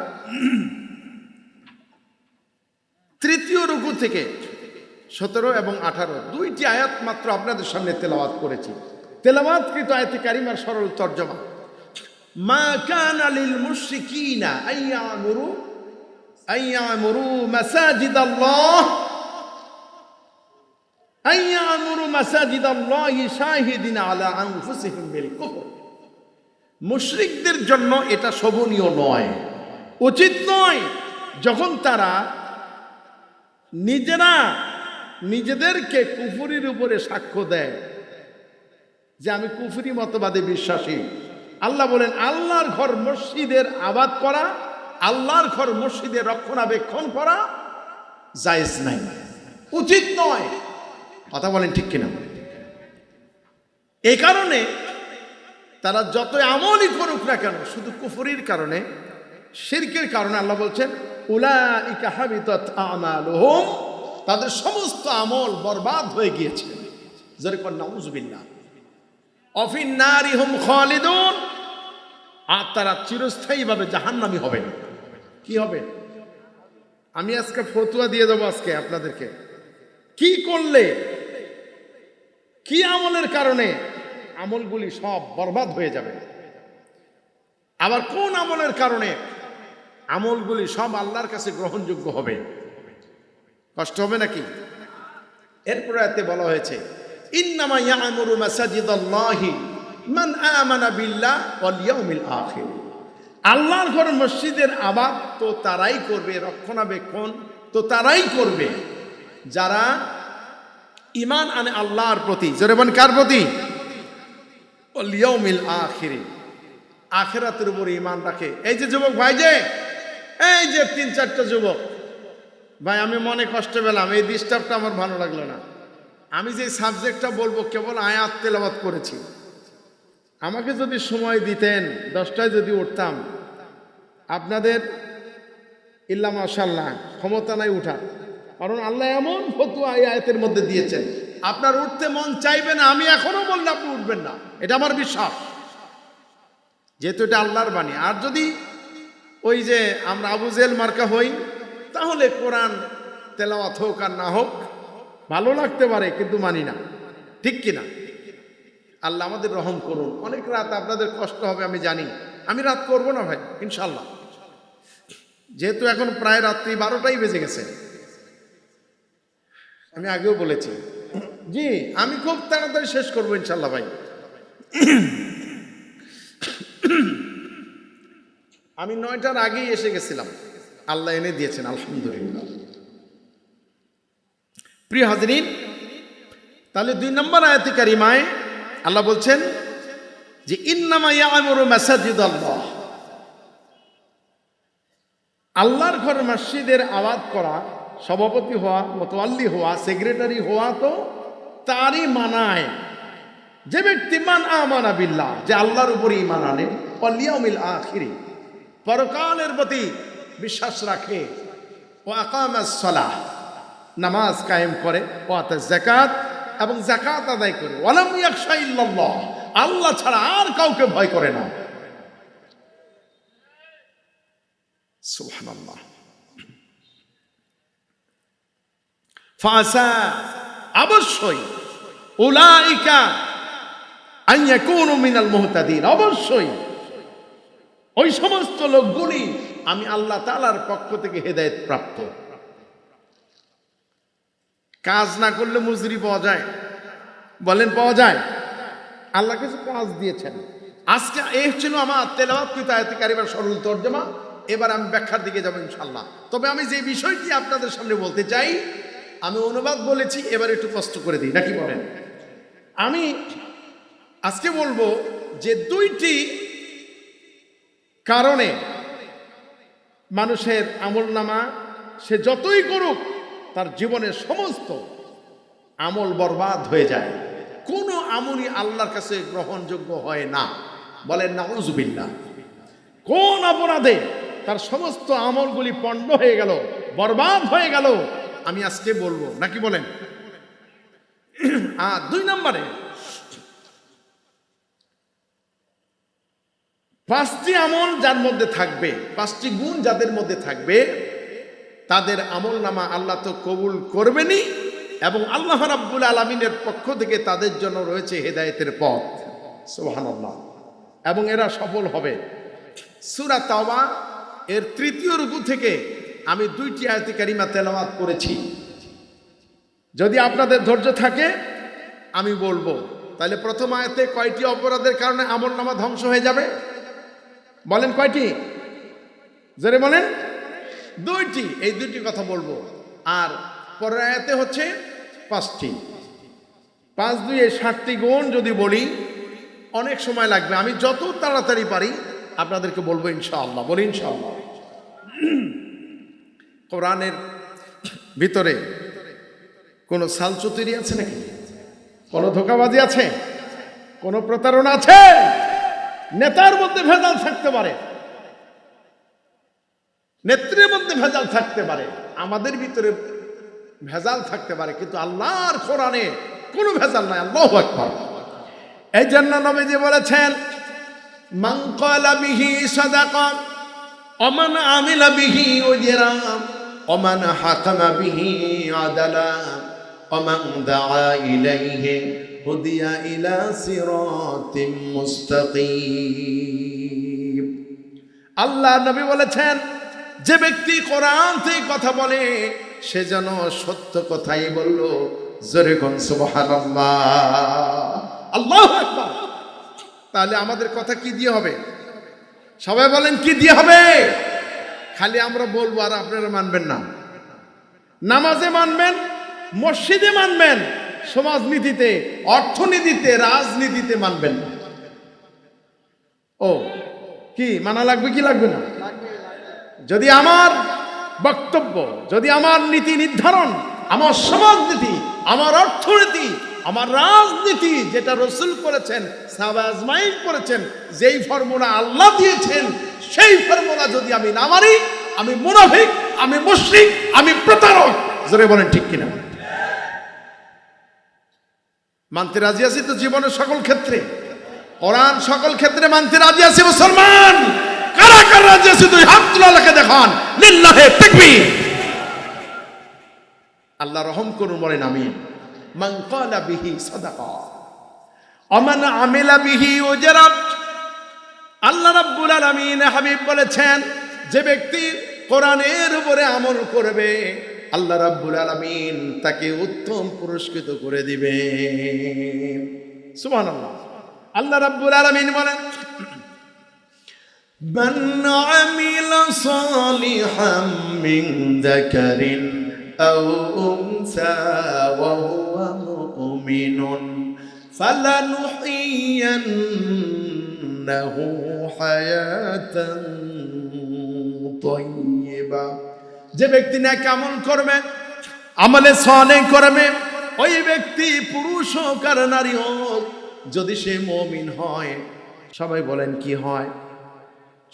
তৃতীয় রুকু থেকে 17 এবং 18 দুইটি আয়াত মাত্র আপনাদের সামনে তেলাওয়াত করেছি তেলাওয়াতকৃত আয়াতে কারিমার সরল তরজমা মা কানা লিল মুশরিকিনা আইয়ামুরু মাসাজিদাল্লাহ মাসাজিদাল্লাহি শাহিদিন আলা আনফুসিহিম বিল কুফর মুশরিকদের জন্য এটা শোভনীয় নয় উচিত নয় যখন তারা নিজেদেরকে কুফরির উপরে সাক্ষ্য দেয় যে আমি কুফরি মতবাদে বিশ্বাসী আল্লাহ বলেন আল্লাহর ঘর মসজিদের আবাদ করা আল্লাহর ঘর মসজিদের রক্ষণাবেক্ষণ করা জায়েজ নাই উচিত নয় কথা বলেন ঠিক কিনা এই কারণে তারা যত আমলই করুক না কেন শুধু কুফরির কারণে শিরকের কারণে আল্লাহ বলছেন উলাইকা হাবিতাত আমালুহুম তাদের সমস্ত আমল বরবাদ হয়ে গিয়েছে জোরে কোন নাউজুবিল্লাহ অফিন নারিহুম খালিদুন আর তারা চিরস্থায়ীভাবে জাহান্নামী হবে কি হবে আমি আজকে ফতোয়া দিয়ে দেবো আজকে আপনাদেরকে কি করলে কি আমলের কারণে আমলগুলি সব বরবাদ হয়ে যাবে আবার কোন আমলের কারণে আমলগুলি সব আল্লাহর কাছে গ্রহণযোগ্য হবে কষ্ট হবে নাকি এরপরে এতে বলা হয়েছে ইন্নামা ইয়ামুরু মাসাজিদাল্লাহি মান আমানা বিল্লাহ ওয়াল ইয়াউমিল আখির আল্লাহর ঘর মসজিদের আবাদ তো তারাই করবে রক্ষণাবেক্ষণ তো তারাই করবে যারা ঈমান আনে আল্লাহর প্রতি জোরে বলেন কার প্রতি ওয়াল ইয়াউমিল আখির আখিরাতের উপর ঈমান রাখে এই যে যুবক ভাই যে এই যে 3-4টা যুবক ভাই আমি মনে কষ্ট পেলাম এই ডিস্টার্বটা আমার ভালো লাগলো না আমি যে সাবজেক্টটা বলবো কেবল আয়াত তেলাওয়াত করেছি আমাকে যদি সময় দিতেন 10টায় যদি উঠতাম আপনাদের ইল্লা মাশাআল্লাহ ক্ষমতা নাই উঠা কারণ আল্লাহ এমন ফতোয়া এই আয়াতের মধ্যে দিয়েছেন আপনার উঠতে মন চাইবে না আমি এখনো বললে আপনি উঠবেন না এটা আমার বিশ্বাস যেহেতু এটা আল্লাহর বাণী আর যদি ওই যে আমরা আবু জেহেল মার্কা হই তাহলে কোরআন তেলাওয়াত হোক আর না হোক ভালো লাগতে পারে কিন্তু মানি না ঠিক কিনা আল্লাহ আমাদের রহম করুন অনেক রাত আপনাদের কষ্ট হবে আমি জানি আমি রাত করব না ভাই ইনশাল্লাহ যেহেতু এখন প্রায় রাত্রি 12টাই বেজে গেছে আমি আগেও বলেছি জি আমি খুব তাড়াতাড়ি শেষ করবো ইনশাল্লাহ ভাই আমি 9টার আগেই এসে গেছিলাম আল্লাহ এনে দিয়েছেন আলহামদুলিল্লাহ প্রিয় হাজরিন তাহলে 2 নম্বর আয়াতে কারিমায় আল্লাহ বলছেন যে ইন্নামা ইয়ামুরু মাসাজিদাল্লাহ আল্লাহর ঘর মসজিদের আবাদ করা সভাপতি হওয়া মোতাওয়াল্লি হওয়া সেক্রেটারি হওয়া তো তারই মানায় যে ব্যক্তি মান আমানা বিল্লাহ যে আল্লাহর উপর ঈমান আনে ওয়াল ইয়াউমিল আখির পরকালের প্রতি বিশ্বাস রাখে ও আকামাস সালাহ নামাজ কায়েম করে ও আতা যাকাত এবং যাকাত আদায় করে ওয়ালাম ইয়াখশা ইল্লাল্লাহ আল্লাহ ছাড়া আর কাউকে ভয় করে না সুবহানাল্লাহ ফাসা অবশ্যই উলাইকা আন ইয়াকুনু মিনাল মুহতাদিন অবশ্যই ওই সমস্ত লোকগুলি আমি আল্লাহ তাআলার পক্ষ থেকে হেদায়েত প্রাপ্ত কাজ না করলে মজুরি পাওয়া যায় বলেন পাওয়া যায় আল্লাহ কিছু কাজ দিয়েছেন আজকে এই ছিল আমার তেলাওয়াতকৃত আয়াতে কারিমার সরল তরজমা এবার আমি ব্যাখ্যার দিকে যাব ইনশাআল্লাহ তবে আমি যে বিষয়টি আপনাদের সামনে বলতে চাই আমি অনুবাদ বলেছি এবার একটু কষ্ট করে দিই নাকি বলেন আমি আজকে বলবো যে দুইটি কারণে মানুষের আমলনামা সে যতই করুক তার জীবনের সমস্ত আমল বরবাদ হয়ে যায়, কোনো আমলই আল্লাহর কাছে গ্রহণযোগ্য হয় না। বলেন নাউজুবিল্লাহ। কোন অপরাধে তার সমস্ত আমলগুলি পণ্ড হয়ে গেল, বরবাদ হয়ে গেল, আমি আজকে বলবো, নাকি বলেন? আর 2 নম্বরে 5টি আমল যার মধ্যে থাকবে, 5টি গুণ যাদের মধ্যে থাকবে, তাদের আমল নামা আল্লাহ তো কবুল করবেনই, এবং আল্লাহ রাব্বুল আলামিনের পক্ষ থেকে তাদের জন্য রয়েছে হেদায়েতের পথ। সুবহানাল্লাহ। এবং এরা সফল হবে। সূরা তাওবা এর 3য় রুকু থেকে আমি 2টি আয়াতে কারিমা তেলাওয়াত করেছি। যদি আপনাদের ধৈর্য থাকে আমি বলবো। তাহলে প্রথম আয়াতে কয়টি অপরাধের কারণে আমল নামা ধ্বংস হয়ে যাবে? বলেন কয়টি? জোরে বলেন। 2টি। এই 2টি কথা বলবো। আর পরের আয়াতে হচ্ছে 5টি। 5 2 60টি গুণ যদি বলি অনেক সময় লাগবে। আমি যত তাড়াতাড়ি পারি আপনাদেরকে বলবো ইনশাআল্লাহ। বলি ইনশাআল্লাহ। কোরআনের ভিতরে কোনো সালচুতুরি আছে নাকি? কোনো ধোঁকাবাজি আছে? কোনো প্রতারণা আছে? নেতার মধ্যে ভেজাল থাকতে পারে, নেত্রীর মধ্যে ভেজাল থাকতে পারে, আমাদের ভিতরে ভেজাল থাকতে পারে, কিন্তু আল্লাহর কোরআনে কোনো ভেজাল নাই। আল্লাহু আকবার। এই জন্য নবীজি বলেছেন, মান ক্বালা বিহি সাদাকা ওয়া মান আমিলা বিহি উজরা ওয়া মান হাকামা বিহি আদালা ওয়া মান দাআ ইলাইহি হুদিয়া ইলা সিরাতিম মুস্তাকিম। আল্লাহ নবী বলেছেন, যে ব্যক্তি কোরআন থেকে কথা বলে সে যেন সত্য কথাই বলল। জোরে কোন সুবহানাল্লাহ। আল্লাহু আকবার। তাহলে আমাদের কথা কি দিয়ে হবে? সবাই বলেন কি দিয়ে হবে? খালি আমরা বলবো আর আপনারা মানবেন না। নামাজে মানবেন, মসজিদে মানবেন, সমাজনীতিতে, অর্থনীতিতে, রাজনীতিতে মানবেন না। ও কি মানা লাগবে কি লাগবে না? যদি আমার বক্তব্য, যদি আমার নীতি নির্ধারণ, আমার সমাজনীতি, আমার অর্থনীতি, আমার রাজনীতি যেটা রাসূল করেছেন, সাহাবা আজমাইন করেছেন, যেই ফর্মুলা আল্লাহ দিয়েছেন, সেই ফর্মুলা যদি আমি না মানি, আমি মুনাফিক, আমি মুশরিক, আমি প্রতারক। জোরে বলেন ঠিক কিনা? মানতে রাজি আছি তো জীবনের সকল ক্ষেত্রে, কোরআন সকল ক্ষেত্রে মানতে রাজি আছি মুসলমান। কারা কারা রাজি আছি? দুই হাত তুলে আল্লাহকে দেখান। লিল্লাহি তাকবীর। আল্লাহ রহম করুন, বলেন আমিন। মান ক্বালা বিহি সাদাকা ওয়া মান আমিলা বিহি উজরা। আল্লাহ রাব্বুল আলামিন হাবিব বলেছেন, যে ব্যক্তি কোরআনের উপরে আমল করবে আল্লাহ রাব্বুল আলামিন তাকে উত্তম পুরস্কৃত করে দিবেন। সুবহানাল্লাহ। আল্লাহ রাব্বুল আলামিন বলেন, মান আমিলা সালিহাম মিন যাকারিন আও উনসা ওয়া হুয়া মুমিনুন ফালানুহইয়ান্নাহু হায়াতান তাইয়্যিবা। যে ব্যক্তি নেক আমল করবে, আমলে সালেহ করবে, ওই ব্যক্তি পুরুষ হোক আর নারী হোক, যদি সে মুমিন হয়, সবাই বলেন কি হয়?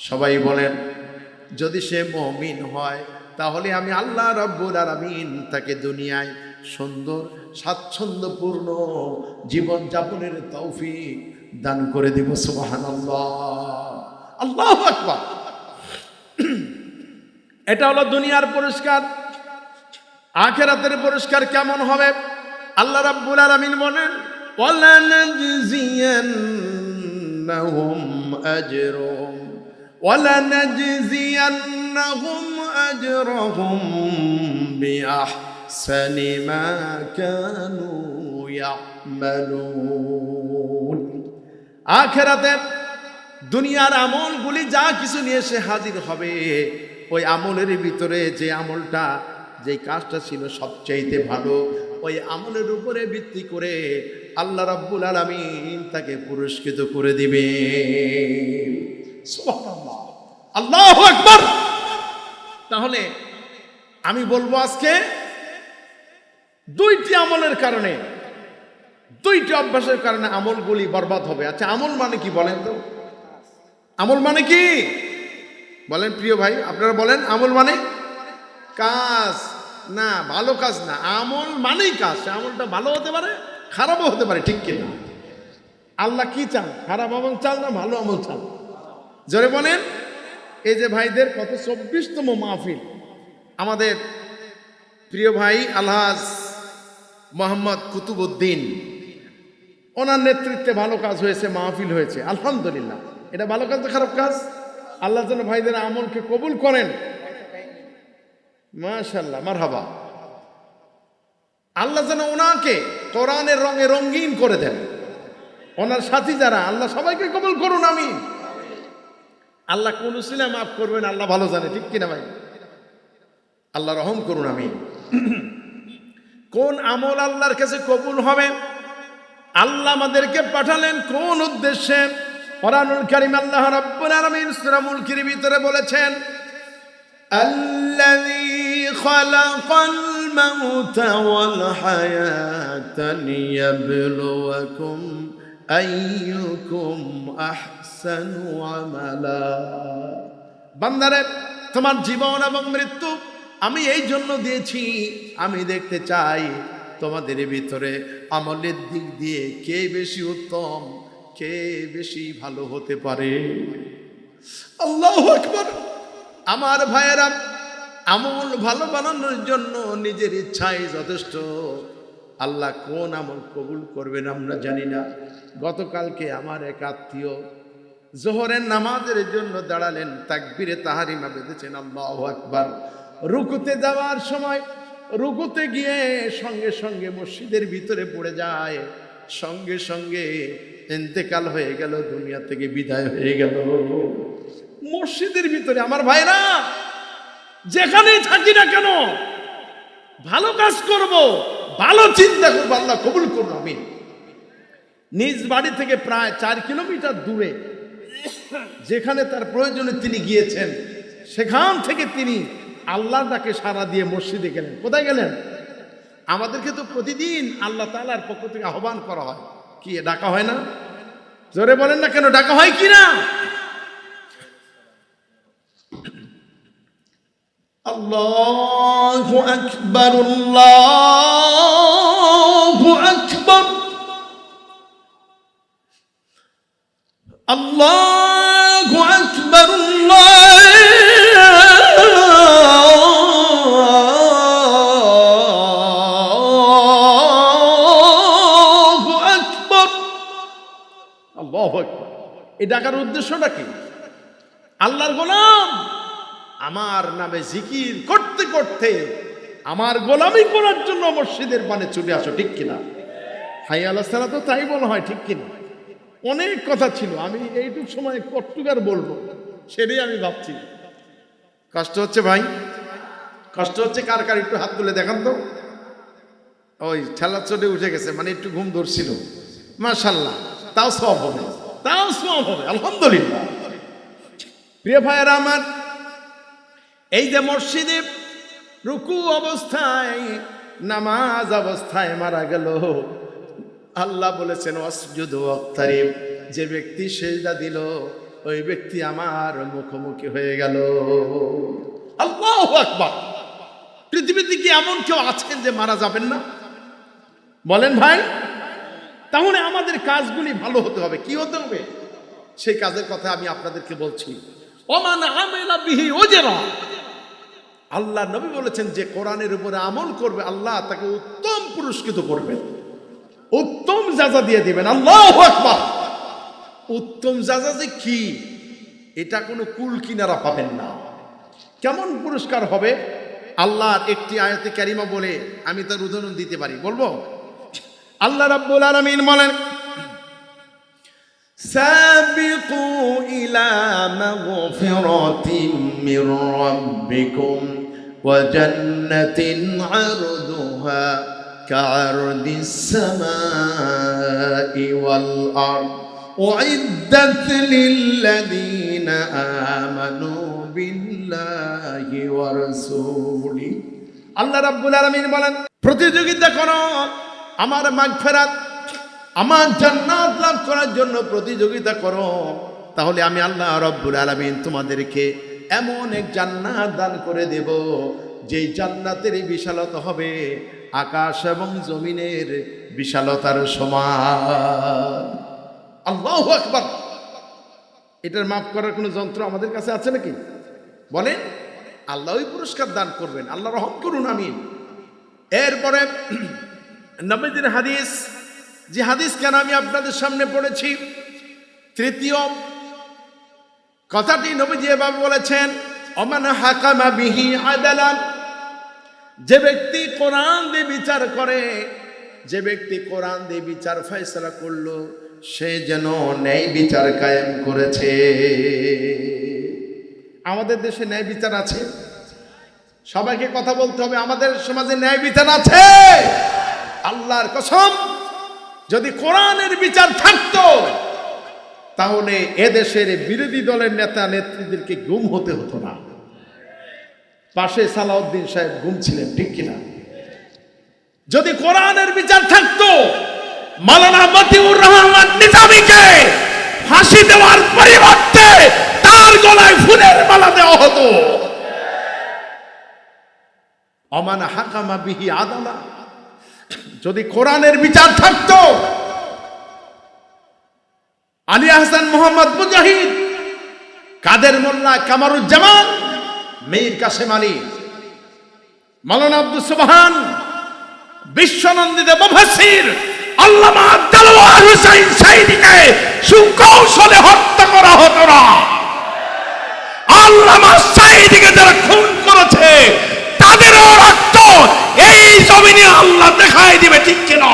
সবাই বলেন, যদি সে মুমিন হয় তাহলে আমি আল্লাহ রাব্বুল আলামিন তাকে দুনিয়ায় সুন্দর স্বাচ্ছন্দ্যপূর্ণ জীবন যাপনের তৌফিক দান করে দেব। সুবহানাল্লাহ। আল্লাহু আকবার। এটা হলো দুনিয়ার পুরস্কার। আখিরাতের পুরস্কার কেমন হবে? আল্লাহ রাব্বুল আলামিন বলেন, ওয়ালা নাজজিয়ান্নাহুম আজরুহুম ওয়ালা নাজজিয়ান্নাহুম আজরুহুম বিআহসানি মা কানু ইয়ামালুন। আখিরাতে দুনিয়ার আমলগুলি যা কিছু নিয়ে এসে হাজির হবে, ওই আমলের ভিতরে যে আমলটা, যে কাজটা ছিল সবচাইতে ভালো, ওই আমলের উপরে ভিত্তি করে আল্লাহ রাব্বুল আলামিন তাকে পুরস্কৃত করে দিবে। সুবহানাল্লাহ, আল্লাহু আকবার। তাহলে আমি বলবো আজকে দুইটি আমলের কারণে, দুইটি অভ্যাসের কারণে আমলগুলি বরবাদ হবে। আচ্ছা, আমল মানে কি বলেন তো? আমল মানে কি বলেন প্রিয় ভাই, আপনারা বলেন। আমল মানে কাজ না, ভালো কাজ না। আমল মানেই কাজ। সে আমলটা ভালো হতে পারে, খারাপও হতে পারে, ঠিক কিনা? আল্লাহ কি চান? খারাপ আমল চান না ভালো আমল চান? জোরে বলেন। এই যে ভাইদের কত 24তম মাহফিল, আমাদের প্রিয় ভাই আলহাজ মোহাম্মদ কুতুবউদ্দিন, ওনার নেতৃত্বে ভালো কাজ হয়েছে, মাহফিল হয়েছে, আলহামদুলিল্লাহ। এটা ভালো কাজ না খারাপ কাজ? আল্লাহ যেন ভাইদের আমলকে কবুল করেন। মাশাআল্লাহ, মারহাবা। আল্লাহ যেন ওনাকে কোরআনের রঙে রঙিন করে দেন। ওনার সাথী যারা, আল্লাহ সবাইকে কবুল করুন, আমিন। আল্লাহ কোন উসিলায় মাফ করবেন আল্লাহ ভালো জানে, ঠিক কিনা ভাই? আল্লাহ রহম করুন, আমিন। কোন আমল আল্লাহর কাছে কবুল হবে? আল্লাহ আমাদেরকে পাঠালেন কোন উদ্দেশ্যে? কোরআনুল কারীম আল্লাহ রাব্বুল আলামিন সূরা মুলকের ভিতরে বলেছেন, আল্লাযী খালাকাল মাউতা ওয়াল হায়াতা লিয়াবলুয়াকুম আইয়ুকুম আহসানু আমালা। বান্দারে, তোমার জীবন এবং মৃত্যু আমি এই জন্য দিয়েছি, আমি দেখতে চাই তোমাদের ভিতরে আমলের দিক দিয়ে কে বেশি উত্তম, কে বেশি ভালো হতে পারে। আল্লাহু আকবার। আমার ভাইয়েরা, আমল ভালো বানানোর জন্য নিজের ইচ্ছাই যথেষ্ট। আল্লাহ কোন আমল কবুল করবেন আমরা জানি না। গতকালকে আমার এক আত্মীয় জোহরের নামাজের জন্য দাঁড়ালেন, তাকবীরে তাহারিমা বেঁধেছেন, আল্লাহু আকবার। রুকুতে যাওয়ার সময় রুকুতে গিয়ে সঙ্গে সঙ্গে মসজিদের ভিতরে পড়ে যায়, সঙ্গে সঙ্গে ইন্তেকাল হয়ে গেল, দুনিয়া থেকে বিদায় হয়ে গেল। মসজিদের ভিতরে। আমার ভাইরা, যেখানেই থাকি না কেন ভালো কাজ করব, ভালো চিন্তা করবো, আল্লাহ কবুল করুন, আমিন। নিজ বাড়ি থেকে প্রায় 4 কিলোমিটার দূরে যেখানে তার প্রয়োজনে তিনি গিয়েছেন, সেখান থেকে তিনি আল্লাহর ডাকে সাড়া দিয়ে মসজিদে গেলেন। কোথায় গেলেন? আমাদেরকে তো প্রতিদিন আল্লাহ তাআলার পক্ষ থেকে আহ্বান করা হয়, কি ডাকা হয় না? জোরে বলেন না কেন, ডাকা হয় কি না? আল্লাহু আকবার, আল্লাহু আকবার, আল্লাহু আকবার, আল্লাহু আকবার, আল্লাহু আকবার। এই ডাকার উদ্দেশ্যটা কি? আল্লাহর গোলাম আমার নামে জিকির করতে করতে আমার গোলামি করার জন্য মসজিদের পানে ছুটে আসো, ঠিক কিনা? হাই আল্লাহ সালা তো তাই বলা হয়, ঠিক কিনা? অনেক কথা ছিল, আমি এইটুক সময় কটুকার বলবো, সেটাই আমি ভাবছি। কষ্ট হচ্ছে ভাই? কষ্ট হচ্ছে কার কার? একটু হাত তুলে দেখান তো। ওই ঠেলার চোটে উঠে গেছে, মানে একটু ঘুম ধরছিল। মাশাআল্লাহ, তাও সওয়াব হবে, তাও সওয়াব হবে, আলহামদুলিল্লাহ। প্রিয় ভাইয়েরা আমার, এই যে মসজিদে রুকু অবস্থায়, নামাজ অবস্থায় মারা গেল, আল্লাহ বলেছেন ওয়াসজুদু ওয়াক্তারিব, যে ব্যক্তি সিজদা দিল ওই ব্যক্তি আমার মুখোমুখি হয়ে গেল। আল্লাহু আকবার। পৃথিবীতে কি এমন কেউ আছেন যে মারা যাবেন না? বলেন ভাই। তাহলে আমাদের কাজগুলি ভালো হতে হবে। কি হতে হবে? সেই কাজের কথা আমি আপনাদেরকে বলছি। ওমান আমিলা বিহি ওজরা, আল্লাহ নবী বলেছেন যে কোরআনের উপরে আমল করবে আল্লাহ তাকে উত্তম পুরস্কৃত করবেন, উত্তম জাযা দিয়ে দিবেন। আল্লাহু আকবার। উত্তম জাযা যে কি, এটা কোনো কুল কিনারা পাবেন না। কেমন পুরস্কার হবে? আল্লাহর একটি আয়াতে কারিমা বলে আমি তার উদাহরণ দিতে পারি, বলবো? আল্লাহ রাব্বুল আলামিন বলেন, সাবিকু ইলা মাগফিরাতিম মির রাব্বিকুম ওয়া জান্নাতিন আরদুহা كعرض السماء والأرض أعدت للذين آمنوا بالله ورسوله আল্লাহ রাব্বুল আলামিন বলেন, প্রতিযোগিতা করো আমার মাগফিরাত, আমার জান্নাত লাভ করার জন্য প্রতিযোগিতা করো, তাহলে আমি আল্লাহ রাব্বুল আলামিন তোমাদেরকে এমন এক জান্নাত দান করে দেব, যেই জান্নাতের বিশালতা হবে আকাশ এবং জমিনের বিশালতার সমান। আল্লাহু আকবার। এটার মাপ করার কোনো যন্ত্র আমাদের কাছে আছে নাকি? বলেন, আল্লাহই পুরস্কার দান করবেন, আল্লাহ রহম করুন, আমিন। এরপরে নবীজির হাদিস, যে হাদিস কেন আমি আপনাদের সামনে পড়েছি, তৃতীয় কথাটি নবীজি এভাবে বলেছেন, ওমান হাকামা বিহি আদালান, যে ব্যক্তি কোরআন দিয়ে বিচার করে, যে ব্যক্তি কোরআন দিয়ে বিচার ফয়সালা করলো, সে যেন ন্যায় বিচার কায়েম করেছে। আমাদের দেশে ন্যায় বিচার আছে? সবাইকে কথা বলতে হবে, আমাদের সমাজে ন্যায় বিচার আছে? আল্লাহর কসম, যদি কোরআনের বিচার থাকতো তাহলে এদেশের বিরোধী দলের নেতা নেত্রীদেরকে গুম হতে হতো না। পাশে সালাউদ্দিন সাহেব গুম ছিলেন, ঠিক কিনা? যদি কোরআনের বিচার থাকতো, মাওলানা মতিউর রহমান নিজামীকে ফাঁসি দেওয়ার পরিবর্তে তার গলায় ফুলের মালা দেওয়া হতো। ওমান হাকামা বিহি আদালা, যদি কোরআনের বিচার থাকতো, আলী আহসান মোহাম্মদ মুজাহিদ, কাদের মোল্লা কামারুজ্জামান, মীর কাসেম আলী, মাওলানা আব্দুস সুবহান, বিশ্বনন্দিত মুফাসসির আল্লামা দেলওয়ার হোসেন সাইদীকে সুকৌশলে হত্যা করা হতো না। আল্লামা সাইদীকে যারা খুন করেছে তাদেরও রক্ত এই জমিনে আল্লাহ দেখাই দিবে, ঠিক কিনা?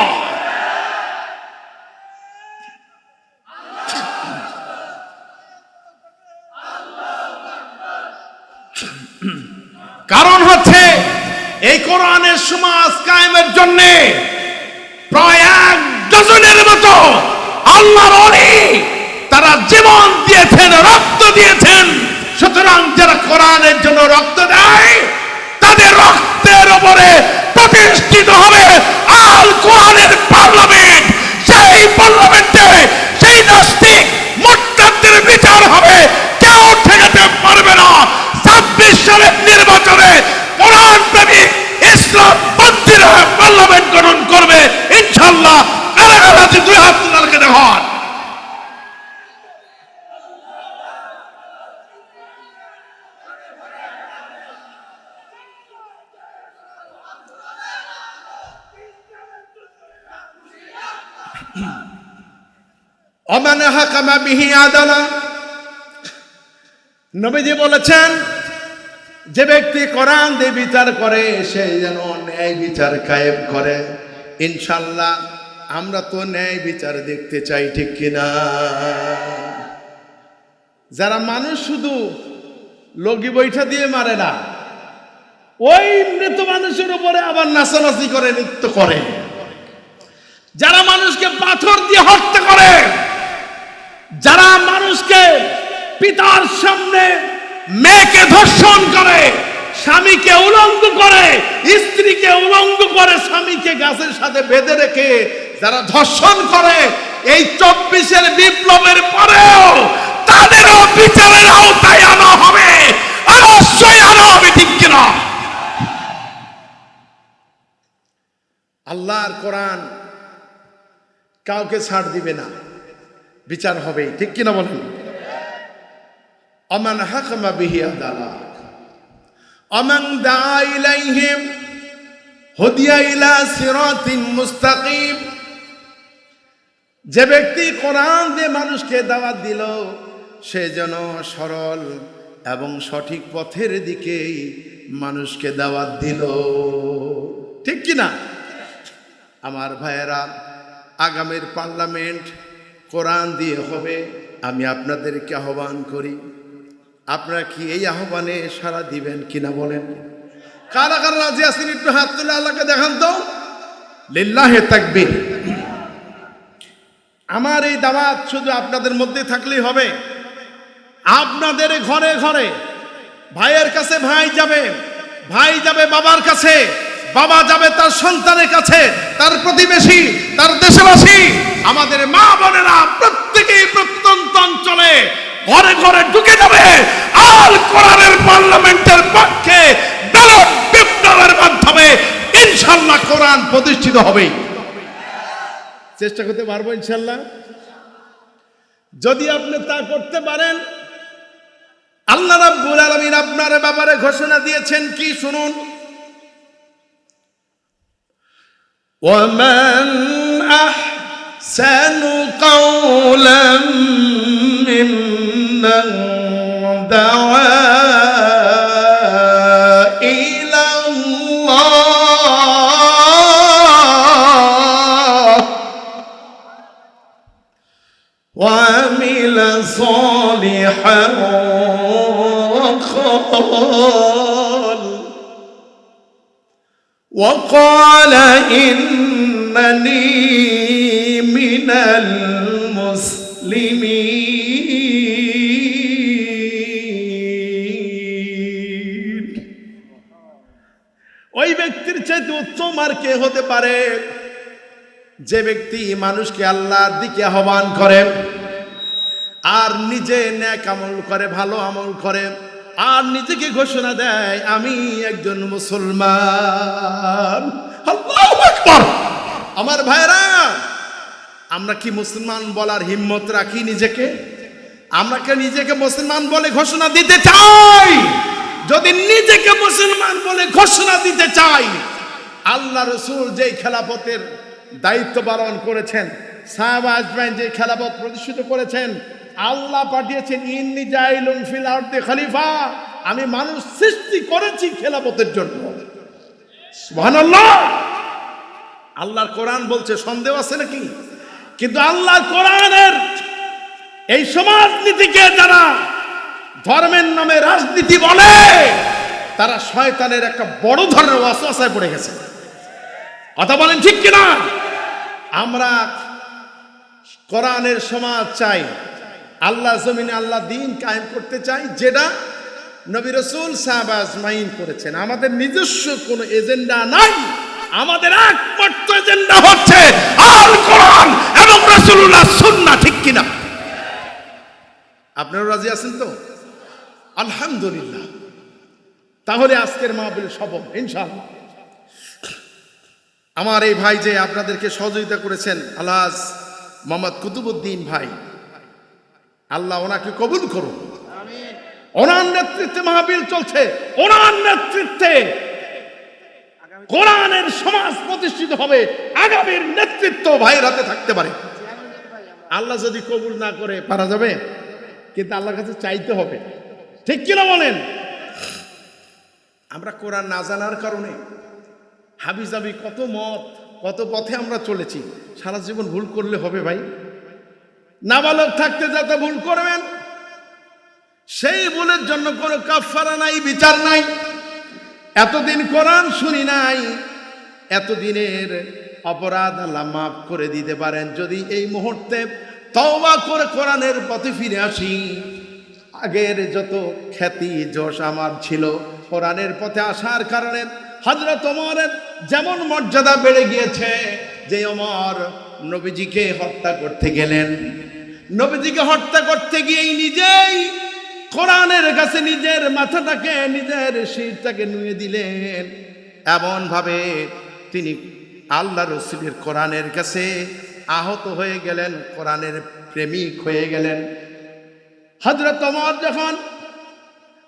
কারণ হচ্ছে এই কোরআনের সমাজ কায়েমের জন্য প্রায় 1 ডজনের মতো আল্লাহর ওলি তারা জীবন দিয়েছেন, রক্ত দিয়েছেন। সুতরাং যারা কোরআনের জন্য রক্ত দেয় তাদের রক্তের উপরে প্রতিষ্ঠিত হবে আল কোরআনের পার্লামেন্ট। সেই পার্লামেন্টে সেই নাস্তিক মুরতাদদের বিচার হবে, কেউ ঠেকাতে পারবে না। 26 সালের নির্বাচনে কোরআন প্রেমিক ইসলাম পন্থীরা পার্লামেন্ট গঠন করবে ইনশাআল্লাহ। কারা আছে 2 হাত তুলে দেখান। ওমান হাকামা বিহি আদালা, নবীজি বলেছেন, যে ব্যক্তি কোরআন দিয়ে বিচার করে সে যেন ন্যায় বিচার কায়েম করে। ইনশাআল্লাহ আমরা তো ন্যায় বিচার দেখতে চাই, ঠিক কিনা? যারা মানুষ শুধু লগি বৈঠা দিয়ে মারে না, ওই মৃত মানুষের উপরে আবার নাচানাচি করে, নৃত্য করে। যারা মানুষকে পাথর দিয়ে হত্যা করে, যারা মানুষকে পিতার সামনে মেয়েকে ধর্ষণ করে, স্বামীকে উলঙ্গ করে, স্ত্রীকে উলঙ্গ করে, স্বামীকে গাছের সাথে বেঁধে রেখে যারা ধর্ষণ করে, এই 24-এর বিপ্লবের পরেও তাদেরও বিচারের আওতায় আনা হবে, অবশ্যই আনা হবে, ঠিক কিনা? আল্লাহর কোরআন কাউকে ছাড় দিবে না, বিচার হবে, ঠিক কিনা বলেন? ওমান হাকামা বিহি আদালা ওমান দাআ ইলাইহিম হুদিয়া ইলা সিরাতিন মুস্তাকিম, যে ব্যক্তি কোরআন দিয়ে মানুষকে দাওয়াত দিল সে যেন সরল এবং সঠিক পথের দিকেই মানুষকে দাওয়াত দিল, ঠিক কিনা? আমার ভাইয়েরা, আগামীর পার্লামেন্ট কোরআন দিয়ে হবে। আমি আপনাদেরকে আহ্বান করি, আপনারা কি এই আহ্বানে সাড়া দিবেন কিনা বলেন? কারা কারা রাজি আছেন একটু হাত তুলে আল্লাহকে দেখান তো। লিল্লাহে তাকবীর। আমার এই দাওয়াত শুধু আপনাদের মধ্যে থাকলেই হবে, আপনাদের ঘরে ঘরে, ভাইয়ের কাছে ভাই যাবে, ভাই যাবে বাবার কাছে, বাবা যাবে তার সন্তানের কাছে, তার প্রতিবেশী, তার দেশবাসী, আমাদের মা বোনেরা প্রত্যেকেই প্রত্যন্ত অঞ্চলে ঘরে ঘরে ঢুকে যাবে আল কোরআনের পার্লামেন্টের পক্ষে ব্যালট পেপারের মাধ্যমে ইনশাআল্লাহ কোরআন প্রতিষ্ঠিত হবে। চেষ্টা করতে পারবো ইনশাআল্লাহ। যদি আপনি তা করতে পারেন, আল্লাহ রাব্বুল আলামিন আপনার ব্যাপারে ঘোষণা দিয়েছেন কি শুনুন, ওয়ামান আহসানু কাওলাম মিম্মান দাআ ইলাল্লাহ وعمل صالحا وقال إنني من المسلمين। ওই ব্যক্তির চাইতে উত্তম আর কে হতে পারে যে ব্যক্তি মানুষকে আল্লাহর দিকে আহ্বান করে আর নিজে নেক আমল করে, ভালো আমল করে, আর নিজেকে ঘোষণা দেয় আমি একজন মুসলমান। আল্লাহু আকবার। আমার ভাইরা, আমরা কি মুসলমান বলার হিম্মত রাখি নিজেকে? আমরা কি নিজেকে মুসলমান বলে ঘোষণা দিতে চাই? যদি নিজেকে মুসলমান বলে ঘোষণা দিতে চাই, আল্লাহ রাসূল যেই খেলাফতের দায়িত্ব পালন করেছেন, সাহাবা আজমাইন যে খেলাফত প্রতিষ্ঠিত করেছেন, আল্লাহ পাঠিয়েছেন ইন্নী জাইলুন ফিল আরদি খলিফা, আমি মানুষ সৃষ্টি করেছি খেলাফতের জন্য। সুবহানাল্লাহ। আল্লাহর কোরআন বলছে, সন্দেহ আছে নাকি? কিন্তু আল্লাহর কোরআনের এই সমাজনীতিকে যারা ধর্মের নামে রাজনীতি বলে, তারা শয়তানের একটা বড় ধরনের ওয়াসওয়াসায় পড়ে গেছে। কথা বলেন ঠিক কিনা? আমরা কোরআনের সমাজ চাই, আল্লাহ জমিনে আল্লাহ দ্বীন কায়েম করতে চাই, যেটা নবী রাসূল সাহাবা আজমাইন করেছেন। আমাদের নিজস্ব কোনো এজেন্ডা নাই, আমাদের একমাত্র এজেন্ডা হচ্ছে আল কোরআন এবং রাসূলুল্লাহর সুন্নাহ। ঠিক কিনা? আপনারা রাজি আছেন তো? আলহামদুলিল্লাহ। তাহলে আজকের মাহফিল সফল ইনশাআল্লাহ। আমার এই ভাই যে আপনাদেরকে সহযোগিতা করেছেন, আলহাজ মোহাম্মদ কুতুবউদ্দিন ভাই, আল্লাহ ওনাকে কবুল করুন। ওনার নেতৃত্বে মাহফিল চলছে, ওনার নেতৃত্বে কোরআনের সমাজ প্রতিষ্ঠিত হবে, আগামীর নেতৃত্ব ভাইয়ের হাতে থাকতে পারে। আল্লাহ যদি কবুল না করে পারা যাবে, কিন্তু আল্লাহর কাছে চাইতে হবে। ঠিক কিনা বলেন? আমরা কোরআন না জানার কারণে হাবিজাবি কত মত, কত পথে আমরা চলেছি। সারা জীবন ভুল করলে হবে ভাই? নাবালক থাকতে যাতে ভুল করবেন, সেই ভুলের জন্য কোনো কাফারা নাই, বিচার নাই। এতদিন কোরআন শুনি নাই, এতদিনের অপরাধ আল্লাহ মাফ করে দিতে পারেন যদি এই মুহূর্তে তওবা করে কোরআনের পথে ফিরে আসি। আগের যত খ্যাতি যশ আমার ছিল, কোরআনের পথে আসার কারণে হযরত ওমরের যেমন মর্যাদা বেড়ে গিয়েছে, যে ওমর নবীজিকে হত্যা করতে গেলেন, নবীজিকে হত্যা করতে গিয়েই নিজেই কোরআনের কাছে নিজের মাথাটাকে, নিজের শিরটাকে নুয়ে দিলেন। এমন ভাবে তিনি আল্লাহ রাসূলের কোরআনের কাছে আহত হয়ে গেলেন, কোরআনের প্রেমিক হয়ে গেলেন। হযরত ওমর যখন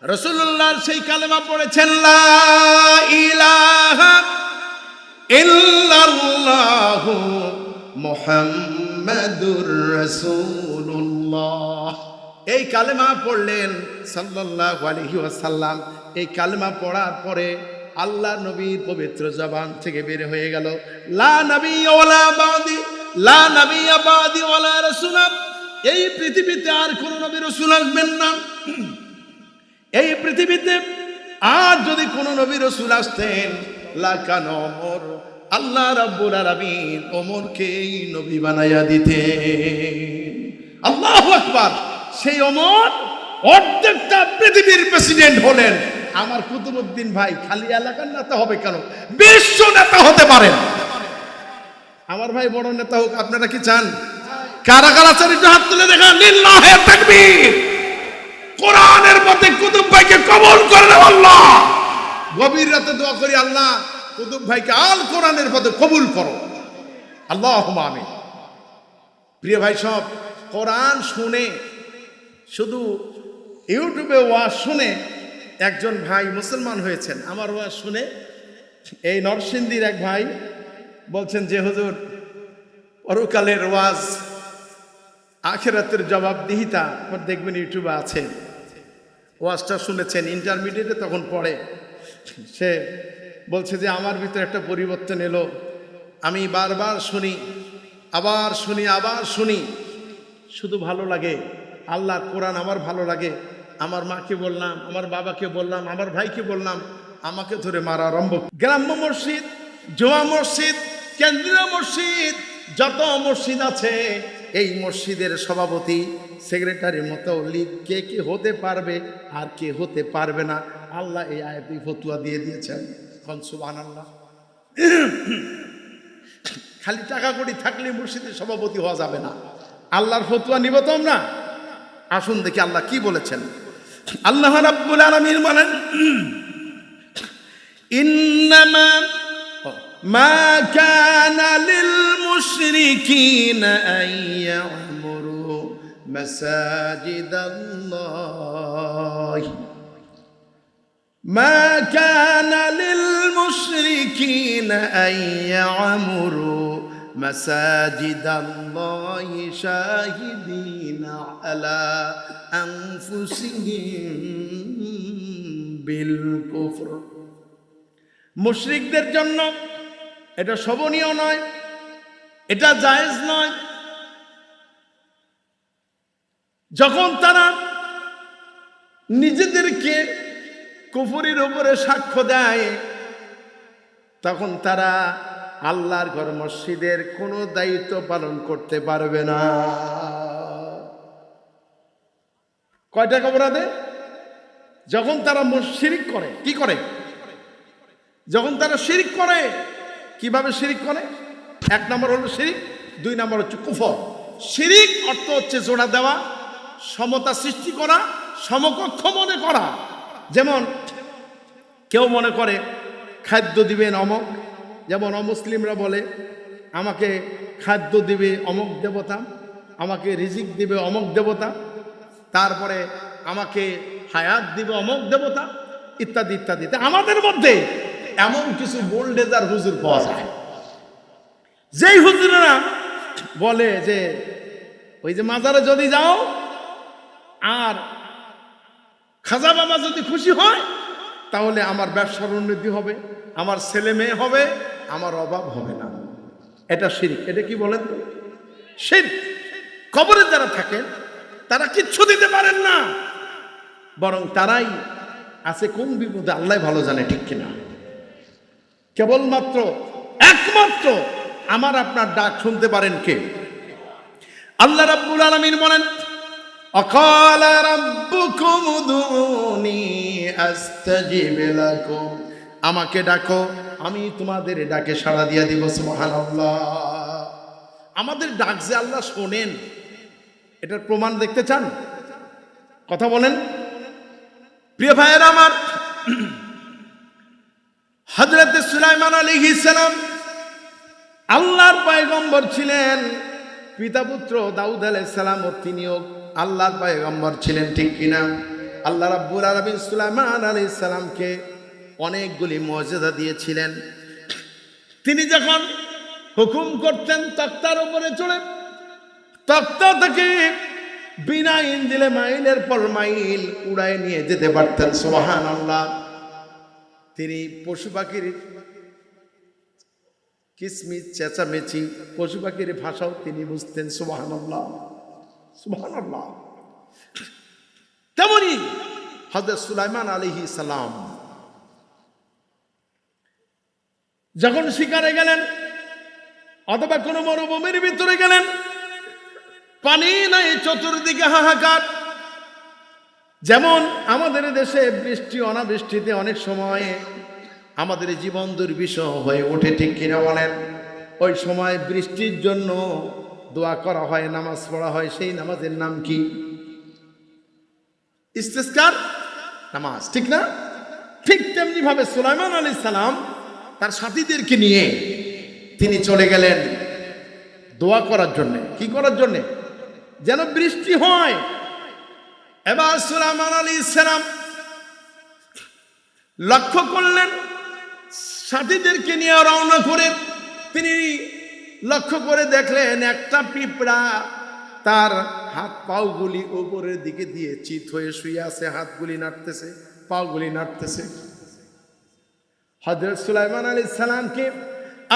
রাসূলুল্লাহর সেই কালেমা পড়েছেন, লা ইলাহা ইল্লাল্লাহু মুহাম্মাদুর রাসূলুল্লাহ, এই কালেমা পড়লেন সাল্লাল্লাহু আলাইহি ওয়াসাল্লাম। এই কালেমা পড়ার পরে আল্লাহ নবীর পবিত্র জবান থেকে বের হয়ে গেল, লা নাবিয়্যা ওয়ালা বাদি, লা নাবিয়্যা বাদি ওয়ালা রাসূল। এই পৃথিবীতে আর কোন নবী রাসূল আসবেন না। এই পৃথিবীতে আর যদি কোন নবী রাসূল আসতেন, লাকানা ওমর আল্লাহ রাব্বুল আলামিন ওমরকেই নবী বানাইয়া দিতেন। আল্লাহু আকবার। সেই ওমর অর্ধেকটা পৃথিবীর প্রেসিডেন্ট হলেন। আমার কুতুবউদ্দিন ভাই খালি এলাকার নেতা হবে কেন, বিশ্ব নেতা হতে পারেন। আমার ভাই বড় নেতা হোক, আপনারা কি চান? কারা কারা চান একটু হাত তুলে দেখান। লিল্লাহে তাকবীর। কোরআনের পথে কুতুব ভাইকে কবুল করে নাও আল্লাহ। গভীর রাতে দোয়া করি, আল্লাহ কুতুব ভাইকে আল কোরআনের পথে কবুল করো, আল্লাহুম্মা আমিন। প্রিয় ভাই সব, কোরআন শুনে, শুধু ইউটিউবে ওয়াজ শুনে একজন ভাই মুসলমান হয়েছেন। আমার ওয়াজ শুনে এই নরসিংদীর এক ভাই বলছেন যে হুজুর, পরকালের ওয়াজ, আখিরাতের জবাবদিহিতা দেখবেন ইউটিউবে আছে। ওয়াজটা শুনেছেন, ইন্টারমিডিয়েটে তখন পড়ে। সে বলছে যে আমার ভিতরে একটা পরিবর্তন এলো। আমি বারবার শুনি, আবার শুনি, আবার শুনি, শুধু ভালো লাগে। আল্লাহর কোরআন আমার ভালো লাগে। আমার মাকে বললাম, আমার বাবাকে বললাম, আমার ভাইকে বললাম, আমাকে ধরে মারা আরম্ভ। গ্রাম্য মসজিদ, জুমা মসজিদ, কেন্দ্রীয় মসজিদ, যত মসজিদ আছে, এই মসজিদের সভাপতি, সেক্রেটারি, মুতাওয়াল্লি কে কে হতে পারবে আর কে হতে পারবে না, আল্লাহ এই আয়াতে ফতোয়া দিয়ে দিয়েছেন। সুবহানাল্লাহ। খালি টাকা কড়ি থাকলে মসজিদের সভাপতি হওয়া যাবে না। আল্লাহর ফতোয়া নিব তো আমরা। আসুন দেখি আল্লাহ কি বলেছেন। আল্লাহ রাব্বুল আলামিন বলেন, ইন্নামা মা কানা লিল মুশরিকিনা আন ইয়া'মুরু মাসাজিদাল্লাহ। মা কানা লিল মুশরিকিনা আন ইয়া'মুরু মাসাজিদাল্লাহি শাহিদিনা আলা আনফুসিহিম বিল কুফর। মুশরিকদের জন্য এটা শোভনীয় নয়, এটা জায়েজ নয়, যখন তারা নিজেদেরকে কুফরির উপরে সাক্ষ্য দেয়, তখন তারা আল্লাহর ঘর মসজিদের কোনো দায়িত্ব পালন করতে পারবে না। কয়টা অপরাধে? যখন তারা শিরিক করে। কি করে? যখন তারা শিরিক করে। কিভাবে শিরিক করে? এক নম্বর হলো শিরিক, দুই নম্বর হচ্ছে কুফর। শিরিক অর্থ হচ্ছে জোড়া দেওয়া, সমতা সৃষ্টি করা, সমকক্ষ মনে করা। যেমন কেউ মনে করে খাদ্য দিবেন অমক, যেমন অমুসলিমরা বলে আমাকে খাদ্য দিবে অমক দেবতা, আমাকে রিজিক দিবে অমক দেবতা, তারপরে আমাকে হায়াত দিবে অমক দেবতা, ইত্যাদি ইত্যাদি। আমাদের মধ্যে এমন কিছু বোল্ডেজার হুজুর পাওয়া যায়, যেই হুজুরেরা বলে যে ওই যে মাজারে যদি যাও আর খাজা বাবা যদি খুশি হয় তাহলে আমার ব্যবসার উন্নতি হবে, আমার ছেলে মেয়ে হবে, আমার অভাব হবে না। এটা শিরক। এটা কি বলেন তো? শিরক। কবরে যারা থাকেন তারা কিচ্ছু দিতে পারেন না, বরং তারাই আছে কোন বিপদে আল্লাহ ভালো জানে, ঠিক কিনা? কেবলমাত্র একমাত্র আমার আপনার ডাক শুনতে পারেন কে? আল্লাহ রাব্বুল আলামিন বলেন, আকালা রাব্বুকুম উদউনি আস্তাজিব লাকুম। আমাকে ডাকো, আমি তোমাদের ডাকে সাড়া দিয়া দিব। সুবহানাল্লাহ। আমাদের ডাক যে আল্লাহ শোনেন, এটার প্রমাণ দেখতে চান? কথা বলেন। প্রিয় ভাইয়েরা আমার, হযরত সুলাইমান আলাইহিস সালাম আল্লাহর পয়গম্বর ছিলেন। পিতা পুত্র দাউদ আলাইহিস সালাম তিনিও আল্লাহর পয়গম্বর ছিলেন, ঠিক কিনা? আল্লাহ রাব্বুল আলামিন সুলাইমান আলাইহিস সালামকে অনেকগুলি মুজিজা দিয়েছিলেন। তিনি যখন হুকুম করতেন তক্তার উপরে চড়ে, তক্তা থেকে বিনা ইঞ্জিলে মাইলের পর মাইল উড়ায় নিয়ে যেতে পারতেন। সুবহানাল্লাহ। তিনি পশু পাখির কিসমিস, চেঁচামেচি, পশু পাখির ভাষাও তিনি বুঝতেন। সুবহানাল্লাহ, সুবহানাল্লাহ। তেমনি হযরত সুলাইমান আলাইহিস সালাম যখন শিকারে গেলেন অথবা কোনো মরুভূমির ভিতরে গেলেন, পানি নাই, চতুর্দিকে হাহাকার। যেমন আমাদের দেশে বৃষ্টি অনাবৃষ্টিতে অনেক সময় আমাদের জীবন দুর্বিষহ হয়ে ওঠে, ঠিক কিনা বলেন? ওই সময় বৃষ্টির জন্য দোয়া করা হয়, নামাজ পড়া হয়। সেই নামাজের নাম কি? ইস্তিসকার নামাজ, ঠিক না? ঠিক তেমনি ভাবে সুলাইমান আলাইহিস সালাম তার সাথীদেরকে নিয়ে তিনি চলে গেলেন দোয়া করার জন্য। কি করার জন্য? যেন বৃষ্টি হয়। এবার সুলাইমান আলাইহিস সালাম লক্ষ্য করলেন, সাথীদেরকে নিয়ে রওনা করে তিনি লক্ষ্য করে দেখলেন একটা পিঁপড়া তার হাত পাগুলি উপরের দিকে দিয়ে চিত হয়ে শুয়ে আছে, হাতগুলি নাড়তেছে, পাগুলি নাড়তেছে। হযরত সুলাইমান আলাইহিস সালামকে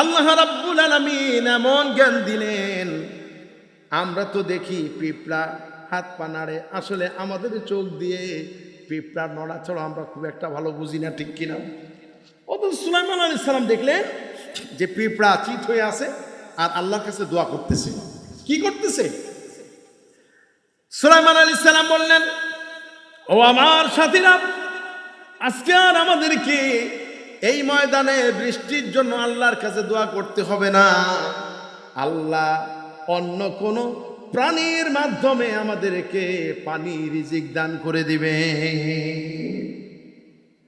আল্লাহ রাব্বুল আলামিন এমন জ্ঞান দিলেন, আমরা তো দেখি পিঁপড়া হাত পা নাড়ে, আসলে আমাদের চোখ দিয়ে পিঁপড়ার নড়াচড়া আমরা খুব একটা ভালো বুঝি না, ঠিক কিনা? অথচ সুলাইমান আলাইহিস সালাম দেখলেন যে পিঁপড়া চিত হয়ে আছে আর আল্লাহর কাছে দোয়া করতেছে। কি করতেছে? সুলাইমান আলাইহিস সালাম বললেন, ও আমার সাথীরা, আজকে আর আমাদেরকে এই ময়দানে বৃষ্টির জন্য আল্লাহর কাছে দোয়া করতে হবে না। আল্লাহ অন্য কোন প্রাণীর মাধ্যমে আমাদেরকে পানি রিজিক দান করে দিবে।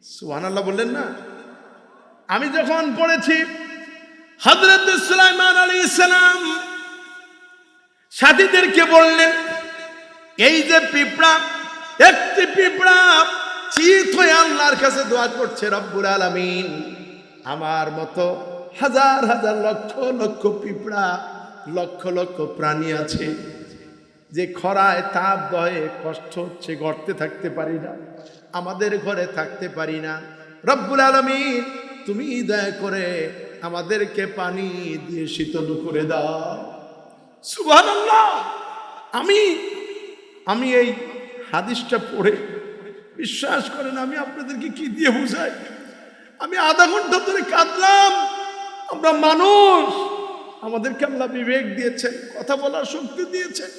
সুবহানাল্লাহ বললেন না? আমি যখন পড়েছি হযরত সুলাইমান আলাইহিস সালাম সাথীদেরকে বললেন, এই যে পিঁপড়া, একটি পিঁপড়া চিত হয়ে আল্লাহর কাছে দোয়া করছে রব্বুল আলামিন, আমার মতো হাজার হাজার লক্ষ লক্ষ পিঁপড়া, লক্ষ লক্ষ প্রাণী আছে যে খরায় তাপ দয়ে কষ্ট হচ্ছে, গর্তে থাকতে পারি না, আমাদের ঘরে থাকতে পারি না। রব্বুল আলামিন তুমি দয়া করে আমাদেরকে পানি দিয়ে শীতল করে দাও। সুবহানাল্লাহ। আমি এই হাদিসটা পড়ে, বিশ্বাস করেন আমি আপনাদেরকে কি দিয়ে বুঝাই, আমি আধা ঘন্টা ধরে কাঁদলাম। আমরা মানুষ, আমাদেরকে আল্লাহ বিবেক দিয়েছেন, কথা বলার শক্তি দিয়েছেন।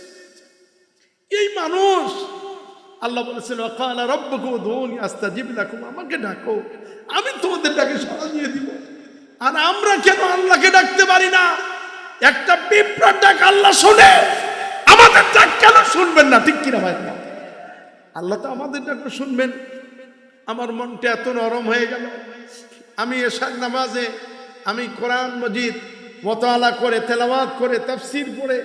এই মানুষ, আল্লাহ বলেছেন ওয়াকালা রাব্বুকুম উদউনি আস্তাজিব লাকুম, আমাকে ডাকো আমি তোমাদের ডাকে সাড়া দিয়ে দিব। আর আমরা কেন আল্লাহকে ডাকতে পারি না? একটা পিঁপড়ার ডাক আল্লাহ শুনে, আমাদের ডাক কেন শুনবেন না? ঠিক কিনা ভাই? আল্লাহ তো আমাদের ডাকও শুনবেন। আমার মনটা এত নরম হয়ে গেল। আমি এশার নামাজে আমি কোরআন মজিদ মোতালা করে, তেলাওয়াত করে, তাফসীর পড়ে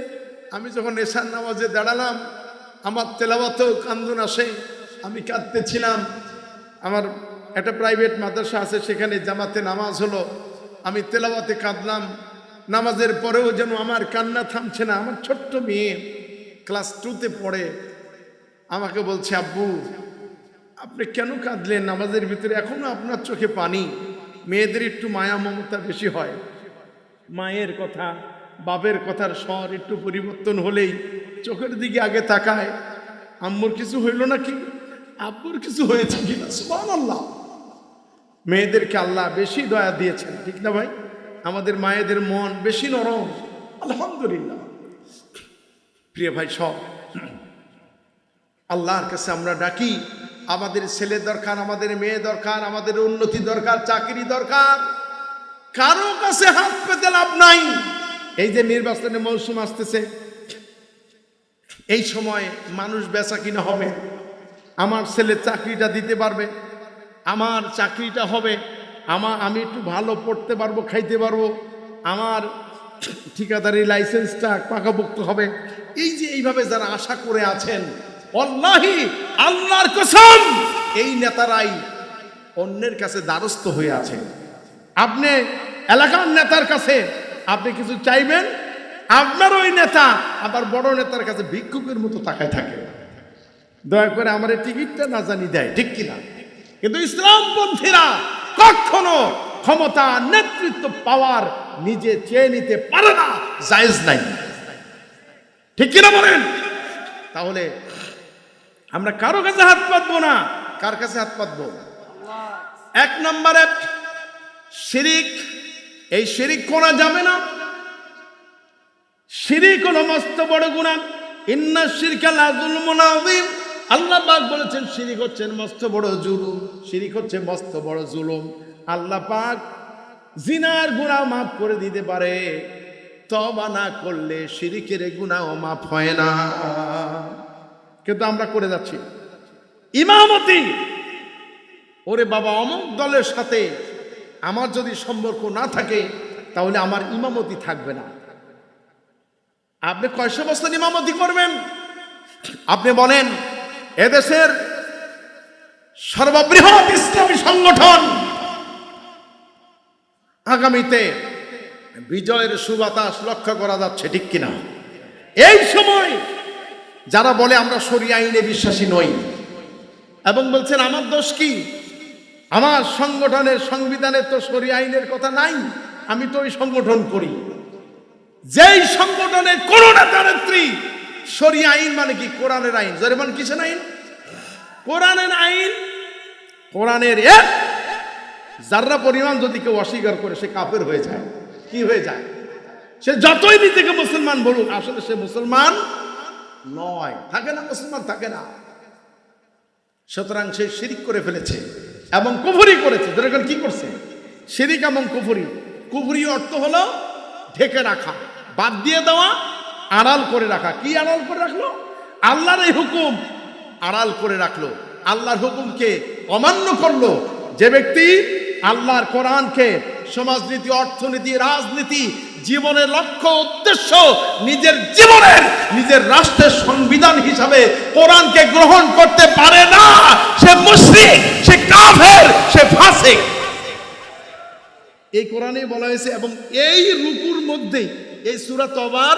আমি যখন এশার নামাজে দাঁড়ালাম, আমার তেলাওয়াতেও কান্দন আসে। আমি কাঁদতেছিলাম। আমার একটা প্রাইভেট মাদ্রাসা আছে, সেখানে জামাতে নামাজ হলো, আমি তেলাওয়াতে কাঁদলাম। নামাজের পরেও যেন আমার কান্না থামছে না। আমার ছোট্ট মেয়ে ক্লাস 2তে পড়ে, আমাকে বলছে, আব্বু আপনি কেন কাঁদলেন নামাজের ভিতরে? এখনো আপনার চোখে পানি। মেয়েদের একটু মায়া মমতা বেশি হয়। মায়ের কথা, বাপের কথার স্বর একটু পরিবর্তন হলেই চোখের দিকে আগে তাকায়, আম্মুর কিছু হইল নাকি, আব্বুর কিছু হয়েছে কিনা। সুবহানাল্লাহ। মেয়েদেরকে আল্লাহ বেশি দয়া দিয়েছেন, ঠিক না ভাই? আমাদের মায়েদের মন বেশি নরম, আলহামদুলিল্লাহ। প্রিয় ভাই, সব আল্লাহর কাছে আমরা ডাকি। আমাদের ছেলে দরকার, আমাদের মেয়ে দরকার, আমাদের উন্নতি দরকার, চাকরি দরকার। কারো কাছে হাত পেতে লাভ নাই। এই যে নির্বাচনের মৌসুম আসতেছে, এই সময় মানুষ বেচা কিনা হবে। আমার ছেলে চাকরিটা দিতে পারবে, আমার চাকরিটা হবে, আমি একটু ভালো পড়তে পারবো, খাইতে পারবো, আমার ঠিকাদারি লাইসেন্সটা পাকাপোক্ত হবে। এই যে এইভাবে যারা আশা করে আছেন, ওয়াল্লাহি আল্লাহর কসম, এই নেতারাই অন্যের কাছে দ্বারস্থ হয়ে আছে। আপনি এলাকার নেতার কাছে আপনি কিছু চাইবেন, আপনার ওই নেতা আবার বড় নেতার কাছে ভিক্ষুকের মতো তাকায় থাকে, দয়া করে আমার এই টিকিটটা না জানি দেয়, ঠিক কিনা? কিন্তু ইসলামপন্থীরা কখনো ক্ষমতা, নেতৃত্ব পাওয়ার নিজে চেয়ে নিতে পারে না, জায়েজ নাই, ঠিক কিনা বলেন? তাহলে আমরা কারো কাছে হাত পাতবো না। কার কাছে হাত পাতবো? এক নম্বরে শিরিক, এই শিরিক করা যাবে না। শিরিক হলো মস্ত বড় গুনাহ। ইন্না শিরকা লাযুলমুন আযীম। আল্লাহ পাক বলেছেন শিরিক হচ্ছে মস্ত বড় জুলুম, শিরিক হচ্ছে মস্ত বড় জুলুম। আল্লাহ পাক জিনার গুনাহ মাফ করে দিতে পারে, তওবা না করলে শিরিকের গুনাহ মাফ হয় না। কিন্তু আমরা করে যাচ্ছি ইমামতি। ওরে বাবা, অমুক দলের সাথে আমার যদি সম্পর্ক না থাকে তাহলে আমার ইমামতি থাকবে না। আপনি কয়শো বছর ইমামতি করবেন? আপনি বলেন এদেশের সর্ববৃহৎ ইসলামী সংগঠন আগামীতে বিজয়ের সুবাতাস লক্ষ্য করা যাচ্ছে, ঠিক কিনা? এই সময় যারা বলে আমরা শরিয়া আইনে বিশ্বাসী নই এবং বলছেন আমার দোষ কি, আমার সংগঠনের সংবিধানে তো শরিয়া আইনের কথা নাই, আমি তো ওই সংগঠন করি। যেই সংগঠনের কোন নেতা নেত্রী শরিয়া আইন মানে কি, কোরআনের আইন, জোরে বলেন কিসের আইন? কোরআনের আইন। কোরআনের এক যারা পরিমাণ যদি কেউ অস্বীকার করে সে কাফের হয়ে যায়। কি হয়ে যায়? সে যতই নিজেকে মুসলমান বলুক, আসলে সে মুসলমান নয়, থাকে না, মুসলমান থাকে না। সুতরাং সে শিরিক করে ফেলেছে এবং কুফরি করেছে। যেরকম কি করছে? শিরিক এবং কুফরি। কুফরি অর্থ হলো ঢেকে রাখা, বাদ দিয়ে দেওয়া, আড়াল করে রাখা। কি আড়াল করে রাখলো? আল্লাহর এই হুকুম আড়াল করে রাখলো, আল্লাহর হুকুমকে অমান্য করলো। যে ব্যক্তি আল্লাহর কোরআনকে সমাজনীতি, অর্থনীতি, রাজনীতি, জীবনের লক্ষ্য উদ্দেশ্য নিজের জীবনের, নিজের রাষ্ট্রের সংবিধান হিসাবে কোরআনকে গ্রহণ করতে পারে না, সে মুশরিক, সে কাফের, সে ফাসিক। এই কোরআনে বলা হয়েছে। এবং এই রুকুর মধ্যেই, এই সূরা তওবার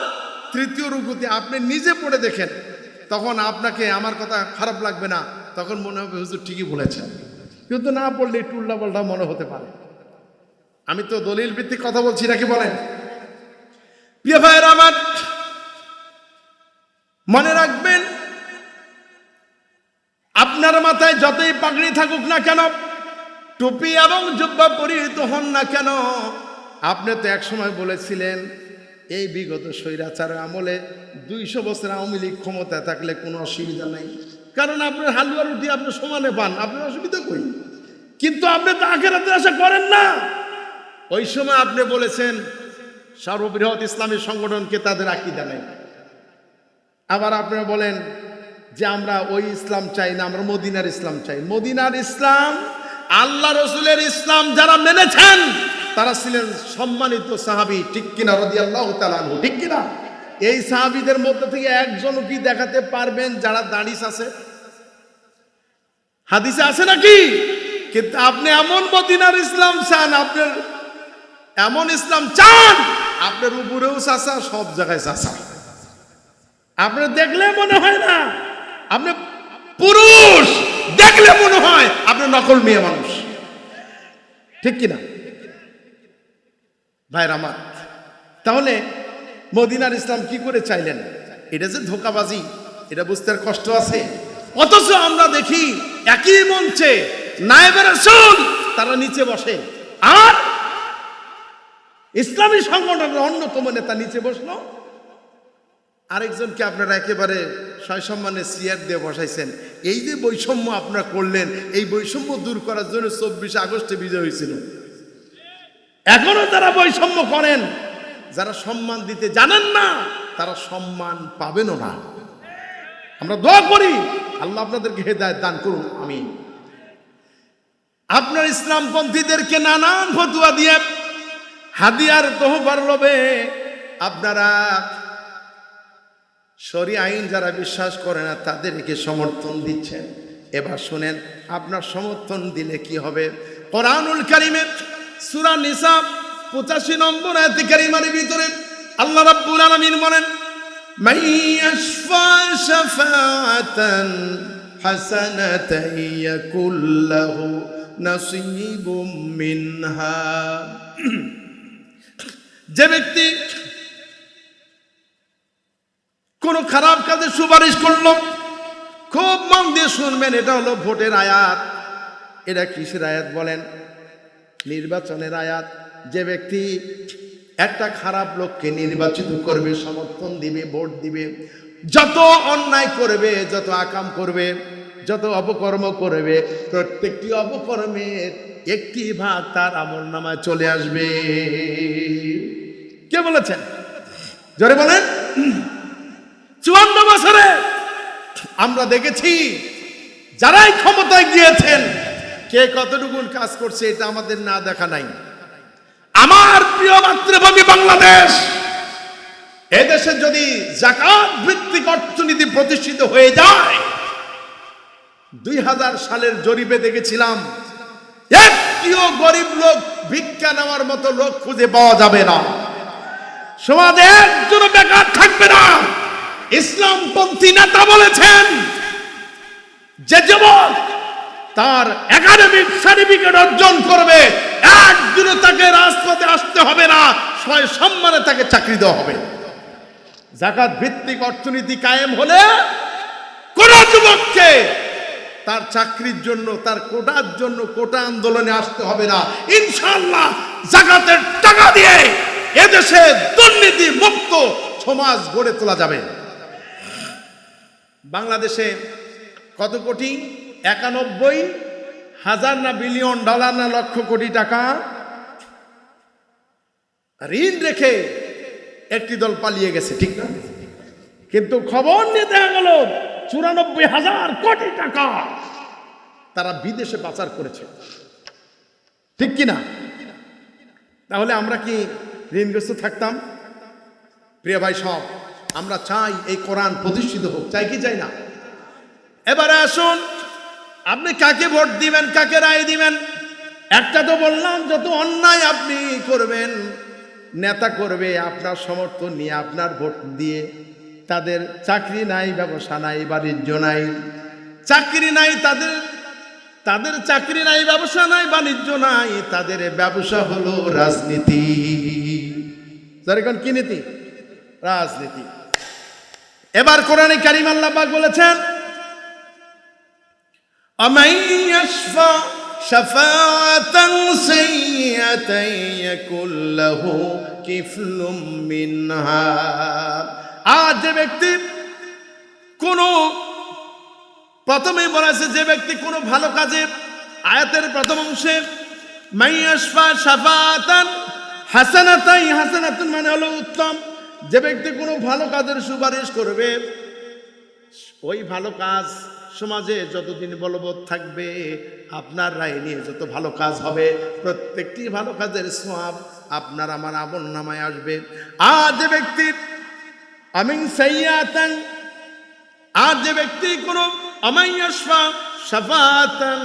3য় রুকুতে আপনি নিজে পড়ে দেখেন, তখন আপনাকে আমার কথা খারাপ লাগবে না, তখন মনে হবে হুজুর ঠিকই বলেছেন। কিন্তু না পড়লে একটু উল্টাপাল্টা মনে হতে পারে। আমি তো দলিল ভিত্তিক কথা বলছি নাকি বলেন? প্রিয় ভাইয়েরা আমার, মনে রাখবেন আপনার মাথায় যতই পাগড়ি থাকুক না কেন, টুপি এবং জুব্বা পরিহিত হন না কেন, আপনি তো একসময় বলেছিলেন এই বিগত স্বৈরাচারের আমলে 200 বছর আওয়ামী লীগ ক্ষমতায় থাকলে কোনো অসুবিধা নাই, কারণ আপনার হালুয়া রুটি আপনি সমানে পান, আপনার অসুবিধা কই? কিন্তু আপনি তো আখিরাতের আশা করেন না। ওই সময় আপনি বলেছেন সর্ববৃহৎ ইসলামী সংগঠনকে তাদের আকীদা নেই। আবার আপনারা বলেন যে আমরা ওই ইসলাম চাই না, আমরা মদিনার ইসলাম চাই। মদিনার ইসলাম, আল্লাহ রসুলের ইসলাম যারা মেনেছেন তারা ছিলেন সম্মানিত সাহাবী, ঠিক কিনা? রাদিয়াল্লাহু তাআলা আনহু, ঠিক কিনা? এই সাহাবীদের মধ্যে থেকে একজনও কি দেখাতে পারবেন যারা দাড়িস আছে? হাদিসে আছে নাকি? কিন্তু আপনি এমন মদিনার ইসলাম চান, আপনার এমন ইসলাম চান, আপনার উপরেও চাচা, সব জায়গায় চাচা। আপনার দেখলে মনে হয় না আপনি পুরুষ, দেখলে মনে হয় আপনি নকল মেয়ে মানুষ, ঠিক কিনা ভাইরা আমার? তাহলে মদিনার ইসলাম কি করে চাইলেন? এটা যে ধোঁকাবাজি, এটা বুঝতে আর কষ্ট আছে। অথচ আমরা দেখি একই মঞ্চে নায়েবে রাসূল তারা নিচে বসে, আর ইসলামী সংগঠনের অন্যতম নেতা নিচে বসলো, আরেকজনকে আপনারা একেবারে সসম্মানে চেয়ার দিয়ে বসাইছেন। এই যে বৈষম্য আপনারা করলেন, এই বৈষম্য দূর করার জন্য 24 আগস্টে বিজয় হয়েছিল। এখনো যারা বৈষম্য করেন, যারা সম্মান দিতে জানেন না, তারা সম্মান পাবেনও না। আমরা দোয়া করি আল্লাহ আপনাদেরকে হেদায়েত দান করুন, আমিন। আপনার ইসলামপন্থীদেরকে নানান ফতোয়া দিয়ে হাদিয়ার তহফার লোভে আপনারা শরিয়া আইন যারা বিশ্বাস করে না তাদেরকে সমর্থন দিচ্ছেন। এবার শুনেন, আপনার সমর্থন দিলে কি হবে? কোরআনুল কারীমের সূরা নিসা 85 নম্বর আয়াত কারীমার ভিতরে আল্লাহ রাব্বুল আলামিন বলেন, মান ইয়াশফা শাফাআতান হাসানাতান ইয়াকুল লাহু নাসীবুম মিনহা। যে ব্যক্তি কোন খারাপ কাজে সুপারিশ করলো, খুব মন দিয়ে শুনবেন, এটা হলো ভোটের আয়াত। এটা কিসের আয়াত বলেন? নির্বাচনের আয়াত। যে ব্যক্তি একটা খারাপ লোককে নির্বাচিত করবে, সমর্থন দিবে, ভোট দিবে, যত অন্যায় করবে, যত আকাম করবে, যত অপকর্ম করবে, প্রত্যেকটি অপকর্মের একটি ভাগ তার আমলনামায় চলে আসবে। কে বলেছেন? জোরে বলেন। 54 বছরে আমরা দেখেছি যারাই ক্ষমতায় গিয়েছেন কে কতটুকু কাজ করছে এটা আমাদের না দেখা নাই। আমার প্রিয় মাতৃভূমি বাংলাদেশ, এদেশে যদি যাকাত ভিত্তিক অর্থনীতি প্রতিষ্ঠিত হয়ে যায়, 2000 সালের জরিপে দেখেছিলাম একটিও গরিব লোক, ভিক্ষা নেওয়ার মতো লোক খুঁজে পাওয়া যাবে না। সমাজে একজন বেকার থাকবে না। ইসলামপন্থী নেতা বলেছেন যে যুবক তার একাডেমিক সার্টিফিকেট অর্জন করবে, একদিনও তাকে রাজপথে আসতে হবে না, সম্মানে তাকে চাকরি দেওয়া হবে। যাকাত ভিত্তিক অর্থনীতি কায়েম হলে কোন যুবককে তার চাকরির জন্য, তার কোটার জন্য কোটা আন্দোলনে আসতে হবে না। ইনশাআল্লাহ যাকাতের টাকা দিয়ে এদেশে দুর্নীতি মুক্ত সমাজ গড়ে তোলা যাবে। বাংলাদেশে কত কোটি? 91,000 না বিলিয়ন ডলার না লক্ষ কোটি টাকা ঋণ রেখে একটি দল পালিয়ে গেছে, ঠিক না? কিন্তু খবর নিয়ে দেখা গেল 94,000 কোটি টাকা তারা বিদেশে পাচার করেছে, ঠিক কিনা? তাহলে আমরা কি ঋণগ্রস্ত থাকতাম? প্রিয় ভাই সব, আমরা চাই এই কোরআন প্রতিষ্ঠিত হোক, চাই কি চাই না? এবারে আসুন, আপনি কাকে ভোট দিবেন, কাকে রায় দিবেন? একটা তো বললাম, যত অন্যায় আপনি করবেন, নেতা করবে আপনার সমর্থন নিয়ে, আপনার ভোট দিয়ে। তাদের চাকরি নাই, ব্যবসা নাই, বাণিজ্য নাই, চাকরি নাই, তাদের চাকরি নাই, ব্যবসা নাই, বাণিজ্য নাই, তাদের ব্যবসা হলো রাজনীতি। যেরকম কি নীতি? রাজনীতি। এবার কোরআনে কারিম আল্লাহ পাক বলেছেন, আমান ইয়াশফা শাফাআতান সাইয়্যাতান ইয়াকুল লাহু কিফলুম মিনহা। আর যে ব্যক্তি কোনো, প্রথমেই বলা আছে যে ব্যক্তি কোনো ভালো কাজে, আয়াতের প্রথম অংশে মাইয়াশফা শাফাআতান হাসানাতান, হাসানাতুন মানে হলো উত্তম। যে ব্যক্তি কোনো ভালো কাজের সুপারিশ করবে, ওই ভালো কাজ সমাজে যতদিন বলবৎ থাকবে, আপনার রায় নিয়ে যত ভালো কাজ হবে, প্রত্যেকটি ভালো কাজের সওয়াব আপনার আমার আমলনামায় আসবে। আর যে ব্যক্তি আমিন সাইয়াতান, আর যে ব্যক্তি কোনো আমাইয়াশফা শাফাআতান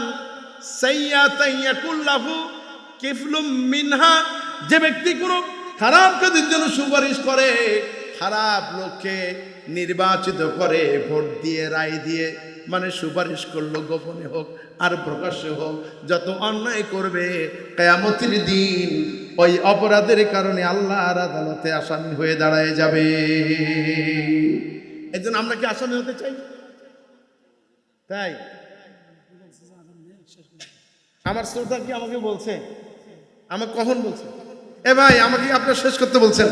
সাইয়াতান ইয়াকুল লাহু কিফলুম মিনহা, যে ব্যক্তি কোনো খারাপ কাজের জন্য সুপারিশ করে, খারাপ লোককে নির্বাচিত করে, ভোট দিয়ে, রায় দিয়ে, মানে সুপারিশ করলো, গোপনে হোক আর প্রকাশ্যে হোক, যত অন্যায় করবে, কিয়ামতের দিন ওই অপরাধের কারণে আল্লাহর আদালতে আসামি হয়ে দাঁড়ায় যাবে। এই জন্য আমরা কি আসামি হতে চাই? তাই আমার শ্রোতা কি আমাকে বলছে, আমাকে কখন বলছে, এ ভাই আমাকে আপনার শেষ করতে বলছেন,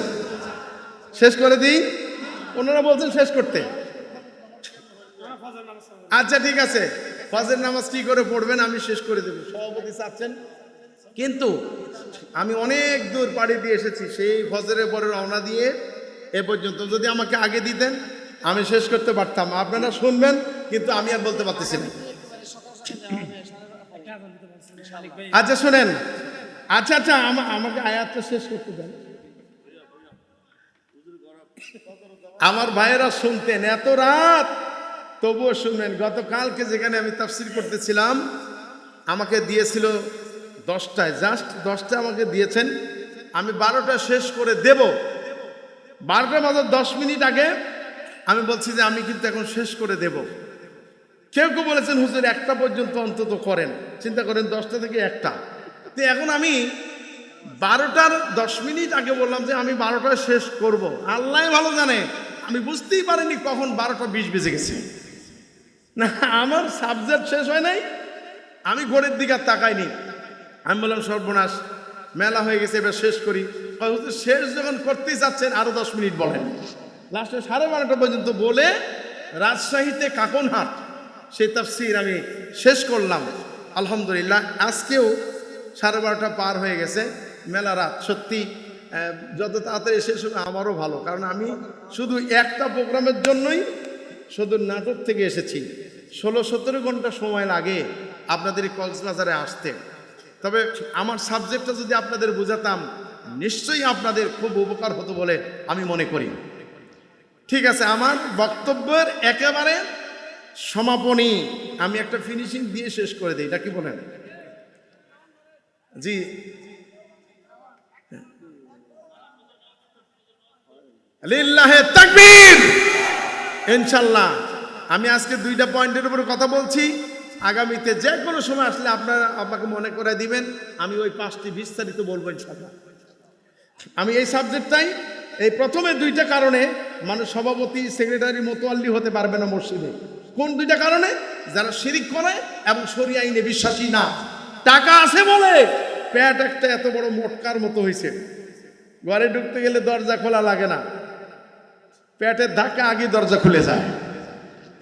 শেষ করে দিই? ওনারা বলছেন শেষ করতে। আচ্ছা ঠিক আছে, ফজর নামাজ কি করে পড়বেন আমি শেষ করে দেব, সভাপতি চাচ্ছেন। কিন্তু আমি অনেক দূর পাড়ি দিয়ে এসেছি, সেই ফজরের পরে রওনা দিয়ে এ পর্যন্ত। যদি আমাকে আগে দিতেন আমি শেষ করতে পারতাম, আপনারা শুনবেন, কিন্তু আমি আর বলতে পারতেছি না। আচ্ছা শুনেন, আচ্ছা আচ্ছা আমাকে আয়াতটা শেষ করতে দেন। আমার ভাইয়েরা শুনতেন, এত রাত তবুও শুনবেন। গতকালকে যেখানে আমি তাফসীর করতেছিলাম, আমাকে দিয়েছিল 10টায়, জাস্ট 10টা আমাকে দিয়েছেন, আমি 12টা শেষ করে দেব। 12টা বাজার 10 মিনিট আগে আমি বলছি যে আমি কিন্তু এখন শেষ করে দেব। কেউ কেউ বলেছেন হুজুর 1টা পর্যন্ত অন্তত করেন, চিন্তা করেন 10টা থেকে 1টা। তো এখন আমি 12টার 10 মিনিট আগে বললাম যে আমি 12টায় শেষ করব। আল্লাহ ভালো জানে, আমি বুঝতেই পারিনি কখন 12টা 20 বেজে গেছে। না, আমার সাবজেক্ট শেষ হয় নাই, আমি ঘড়ির দিকে আর তাকাইনি। আমি বললাম সর্বনাশ, মেলা হয়ে গেছে, এবার শেষ করি। কয়, হুজুর শেষ যখন করতেই যাচ্ছেন আরো 10 মিনিট বলেন। লাস্টে 12:30 পর্যন্ত বলে রাজশাহীতে কাকনহাট সেই তাফসীর আমি শেষ করলাম আলহামদুলিল্লাহ। আজকেও 12:30 পার হয়ে গেছে, মেলা রাত। সত্যি যত তাড়াতাড়ি শেষ হবে আমারও ভালো, কারণ আমি শুধু একটা প্রোগ্রামের জন্যই শুধু নাটক থেকে এসেছি। 16-17 ঘন্টা সময় লাগে আপনাদের এই কক্সবাজারে আসতে। তবে আমার সাবজেক্টটা যদি আপনাদের বোঝাতাম নিশ্চয়ই আপনাদের খুব উপকার হতো বলে আমি মনে করি। ঠিক আছে, আমার বক্তব্যের একেবারে সমাপনী আমি একটা ফিনিশিং দিয়ে শেষ করে দিই, এটা কি বলেন? জি, লিল্লাহে তাকবীর। ইনশাল্লাহ আমি আজকে 2টা পয়েন্টের উপর কথা বলছি। আগামীতে যে কোনো সময় আসলে আপনারা আমাকে মনে করে দিবেন, আমি ওই 5টি বিস্তারিত বলবো ইনশাল্লাহ। আমি এই সাবজেক্টটাই এই প্রথমে 2টা কারণে মানুষ সভাপতি সেক্রেটারি মোতোয়াল্লি হতে পারবে না মসজিদে। কোন 2টা কারণে? যারা শিরিক করে এবং শরীয়ত আইনে বিশ্বাসী না। টাকা আছে বলে পেট একটা এত বড় মটকার মতো হয়েছে, ঘরে ঢুকতে গেলে দরজা খোলা লাগে না, পেটের ধাক্কা আগে দরজা খুলে যায়।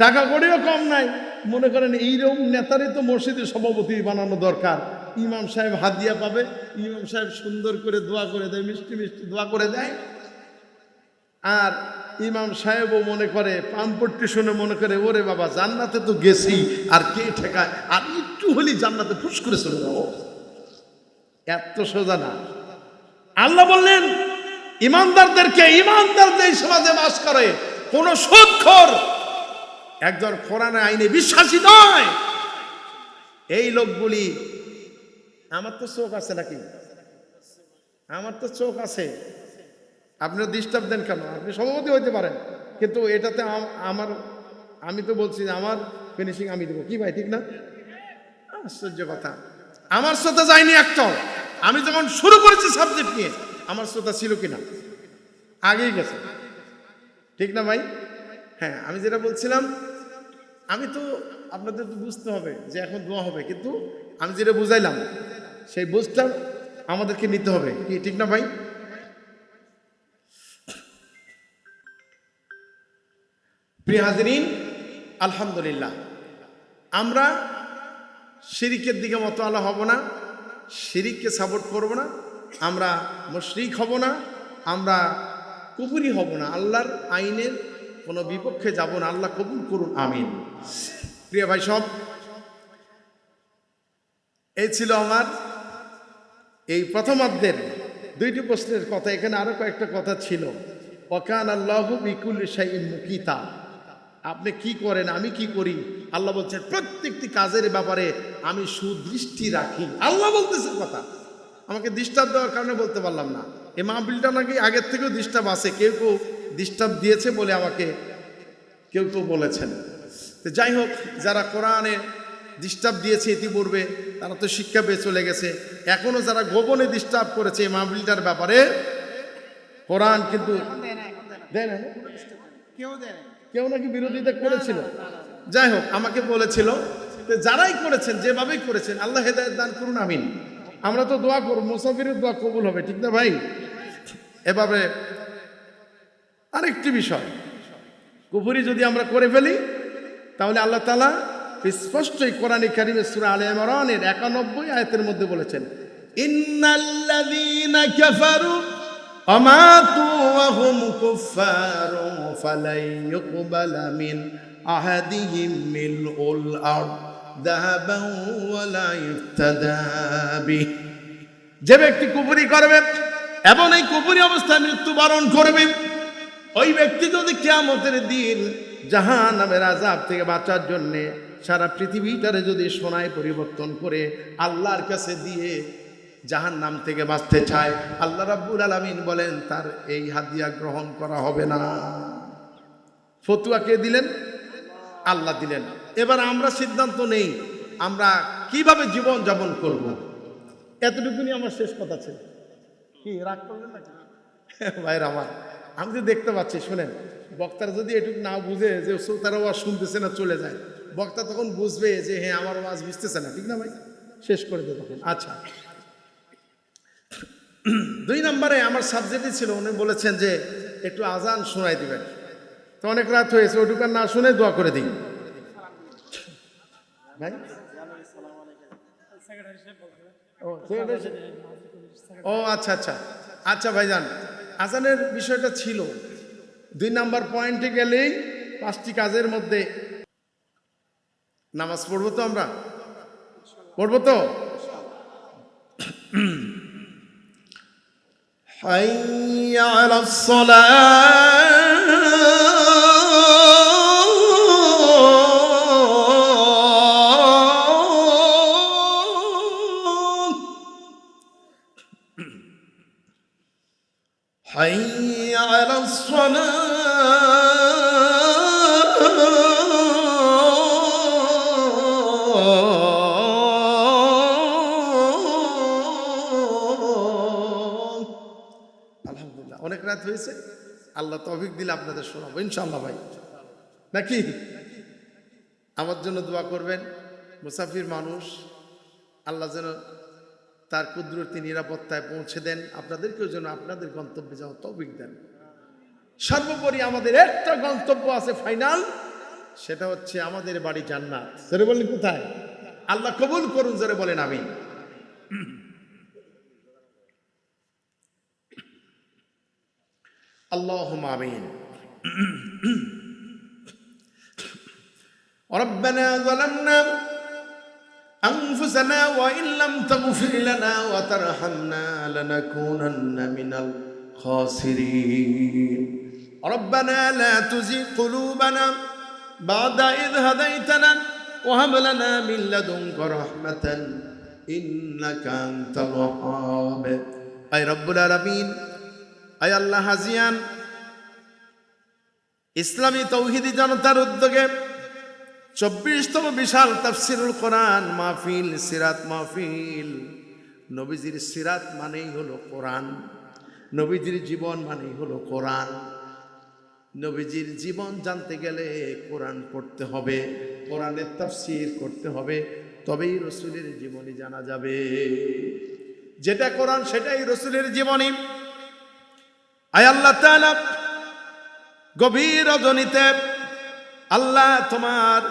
টাকা করেও কম নাই, মনে করেন এইরকম নেতারই তো মসজিদে সভাপতি বানানো দরকার। ইমাম সাহেব হাদিয়া পাবে, ইমাম সাহেব সুন্দর করে দোয়া করে দেয়, মিষ্টি মিষ্টি দোয়া করে দেয়। আর ইমাম সাহেবও মনে করে পাম্পট্টি শুনে মনে করে ওরে বাবা জান্নাতে তো গেছি, আর কে ঠেকায়, আর একটু হলি জান্নাতে ফুস করে চলে যাবো। এত সোজা না। আল্লাহ বললেন ইমানদারদেরকে, ইমানদারদের সমাজে বাস করে কোন সুদখোর একজন কোরআন আইনে বিশ্বাসী নয়। এই লোকগুলি, আমার তো চোখ আছে নাকি? আমার তো চোখ আছে, আপনারা ডিস্টার্ব দেন কেন? আপনি সভাপতি হইতে পারেন, কিন্তু এটাতে আমার, আমি তো বলছি যে আমার ফিনিশিং আমি দেবো। কি ভাই, ঠিক না? আশ্চর্য কথা, আমার শ্রোতা যায়নি একটা। আমি যখন শুরু করেছি সাবজেক্ট নিয়ে আমার শ্রোতা ছিল কিনা? আগেই গেছে, ঠিক না ভাই? হ্যাঁ, আমি যেটা বলছিলাম, আমি তো আপনাদের তো বুঝতে হবে যে এখন দোয়া হবে, কিন্তু আমি যেটা বুঝাইলাম সেই বুঝটা আমাদেরকে নিতে হবে, কি ঠিক না ভাই? প্রিয় হাজিরিন, আলহামদুলিল্লাহ আমরা শিরিকের দিকে মতোয়ালা হব না, শিরিককে সাপোর্ট করব না, আমরা মুশরিক হব না, আমরা কুফরি হব না, আল্লাহর আইনের কোনো বিপক্ষে যাব না। আল্লাহ কবুল করুন, আমিন। প্রিয় ভাই সব, এই ছিল আমার এই প্রথমার্ধের 2টি প্রশ্নের কথা। এখানে আরো কয়েকটা কথা ছিল। ওয়াকান আল্লাহু বিকুল্লি শাইইন মুকিতা, আপনি কি করেন, আমি কি করি, আল্লাহ বলছেন প্রত্যেকটি কাজের ব্যাপারে আমি সুদৃষ্টি রাখি। আল্লাহ বলতেছে কথা, আমাকে ডিস্টার্ব দেওয়ার কারণে বলতে পারলাম না। এই মাহফিলটা নাকি আগের থেকেও ডিস্টার্ব আছে, কেউ কেউ ডিস্টার্ব দিয়েছে বলে আমাকে কেউ কেউ বলেছেন। তো যাই হোক, যারা কোরআনে ডিস্টার্ব দিয়েছে ইতিপূর্বে তারা তো শিক্ষা পেয়ে চলে গেছে। এখনো যারা গোপনে ডিস্টার্ব করেছে এই মাহফিলটার ব্যাপারে, কোরআন কিন্তু দেয় না, কেউ নাকি বিরোধিতা করেছিল। যাই হোক, আমাকে বলেছিল যারাই করেছেন, যেভাবেই করেছেন, আল্লাহ হেদায়েত দান করুন, আমিন। আমরা তো দোয়া করব, মুসাফিরের দোয়া কবুল হবে, ঠিক না ভাই? এভাবে আরেকটি বিষয়, কুফরি যদি আমরা করে ফেলি তাহলে আল্লাহ তাআলা স্পষ্টই কোরআনে কারিমে সূরা আলে ইমরানের 91 আয়াতের মধ্যে বলেছেন, ইন্নাল্লাযীনা কাফারু আমাতু ওয়া হুম কুফফারুন ফালাই ইউকবালা মিন আহাদিহিম মিলউল আরদ যাহাবান ওয়া লা ইফতাদা বিহি। যে ব্যক্তি কুফরি করবে এবং এই কুফরি অবস্থায় মৃত্যুবরণ করবে, ওই ব্যক্তি যদি কিয়ামতের দিন জাহান্নামের আযাব থেকে বাঁচার জন্য সারা পৃথিবীটারে যদি সোনায় পরিবর্তন করে আল্লাহর কাছে দিয়ে জাহান্নাম থেকে বাঁচতে চায়, আল্লাহ রাব্বুল আলামিন বলেন তার এই হাদিয়া গ্রহণ করা হবে না। ফতোয়া কে দিলেন? আল্লাহ দিলেন। এবার আমরা সিদ্ধান্ত নেই আমরা কিভাবে জীবন যাপন করব। এতটুকুনি আমার শেষ কথা ছিল। কি রাগ করলেন নাকি ভাইরা আমার? আমি তো দেখতে পাচ্ছি, শুনেন, বক্তারা যদি এটুকু না বুঝে যে শ্রোতারা ওয়াজ শুনতেছে না চলে যায়, বক্তা তখন বুঝবে যে হ্যাঁ আমার ওয়াজ বুঝতেছে না, ঠিক না ভাই? শেষ করে দেবে তখন। আচ্ছা, 2 নম্বরে আমার সাবজেক্টই ছিল, উনি বলেছেন যে একটু আজান শোনাই দিবেন। তো অনেক রাত হয়েছে, ওটুকু না শুনে দোয়া করে দিন ভাই। ও আচ্ছা আচ্ছা আচ্ছা ভাইজান, আজানের বিষয়টা ছিল 2 নাম্বার পয়েন্টে গেলেই 5টি কাজের মধ্যে নামাজ পড়বো তো, আমরা পড়বো তো। হাইয়া আলাস সালাহ, حي على الصلاة। আলহামদুলিল্লাহ, অনেক রাত হয়েছে, আল্লাহ তৌফিক দিলে আপনাদের শোনাবো ইনশাআল্লাহ ভাই, নাকি? আমার জন্য দোয়া করবেন, মুসাফির মানুষ, আল্লাহ যেন তার কুদরতি নিরাপত্তায় পৌঁছে দেন, আপনাদেরকেও যেন আপনাদের গন্তব্যে যাওয়া তৌফিক দেন। সর্বোপরি আমাদের একটা গন্তব্য আছে ফাইনাল, সেটা হচ্ছে আমাদের বাড়ি জান্নাত। জোরে বলেন কোথায়? আল্লাহ কবুল করুন, জোরে বলেন আমিন। আল্লাহুম্মা আমিন। রব্বানা যালামনা أنفسنا وإن لم تغفر لنا وترحمنا لنكونن من الخاسرين ربنا لا تزغ قلوبنا بعد إذ هديتنا وهب لنا من لدنك رحمة إنك أنت الوهاب। أي رب العالمين، أي الله হাজিয়ান ইসলামী তৌহিদি জনতার উদ্যোগে 24তম বিশাল তাফসিরুল কোরআন মাহফিল, সিরাত মাহফিল। নবীজির সিরাত মানেই হলো কোরআন, নবীজির জীবন মানেই হলো কোরআন। নবীজির জীবন জানতে গেলে কোরআন পড়তে হবে, কোরআনের তাফসির করতে হবে, তবেই রসুলের জীবনী জানা যাবে। যেটা কোরআন সেটাই রসুলের জীবনী। আয় আল্লাহ তাআলা, গভীর রজনীতে আল্লাহ তোমার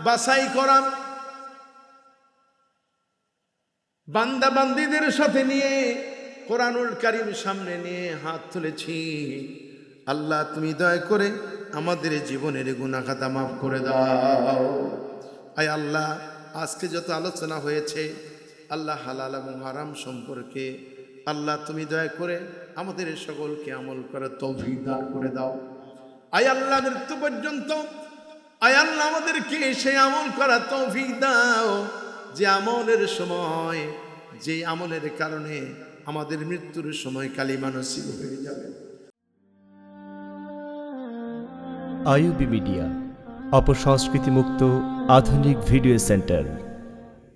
বাছাই করা বান্দা বান্দীদের সাথে নিয়ে কোরআনুল কারীম সামনে নিয়ে হাত তুলেছি। আল্লাহ তুমি দয়া করে আমাদের জীবনের গুনাহ খাতা মাফ করে দাও। আয় আল্লাহ, আজকে যত আলোচনা হয়েছে আল্লাহ হালাল এবং হারাম সম্পর্কে, আল্লাহ তুমি দয়া করে আমাদের সকলকে আমল করার তৌফিক দান করে দাও। আয় আল্লাহ, মৃত্যু পর্যন্ত আয় আল্লাহ আমাদেরকে সেই আমল করার তৌফিক দাও যে আমলের সময়, যে আমলের কারণে আমাদের মৃত্যুর সময় কালিমা নসিব হয়ে যাবে। আইইউবি মিডিয়া, অপসংস্কৃতি মুক্ত আধুনিক ভিডিও সেন্টার।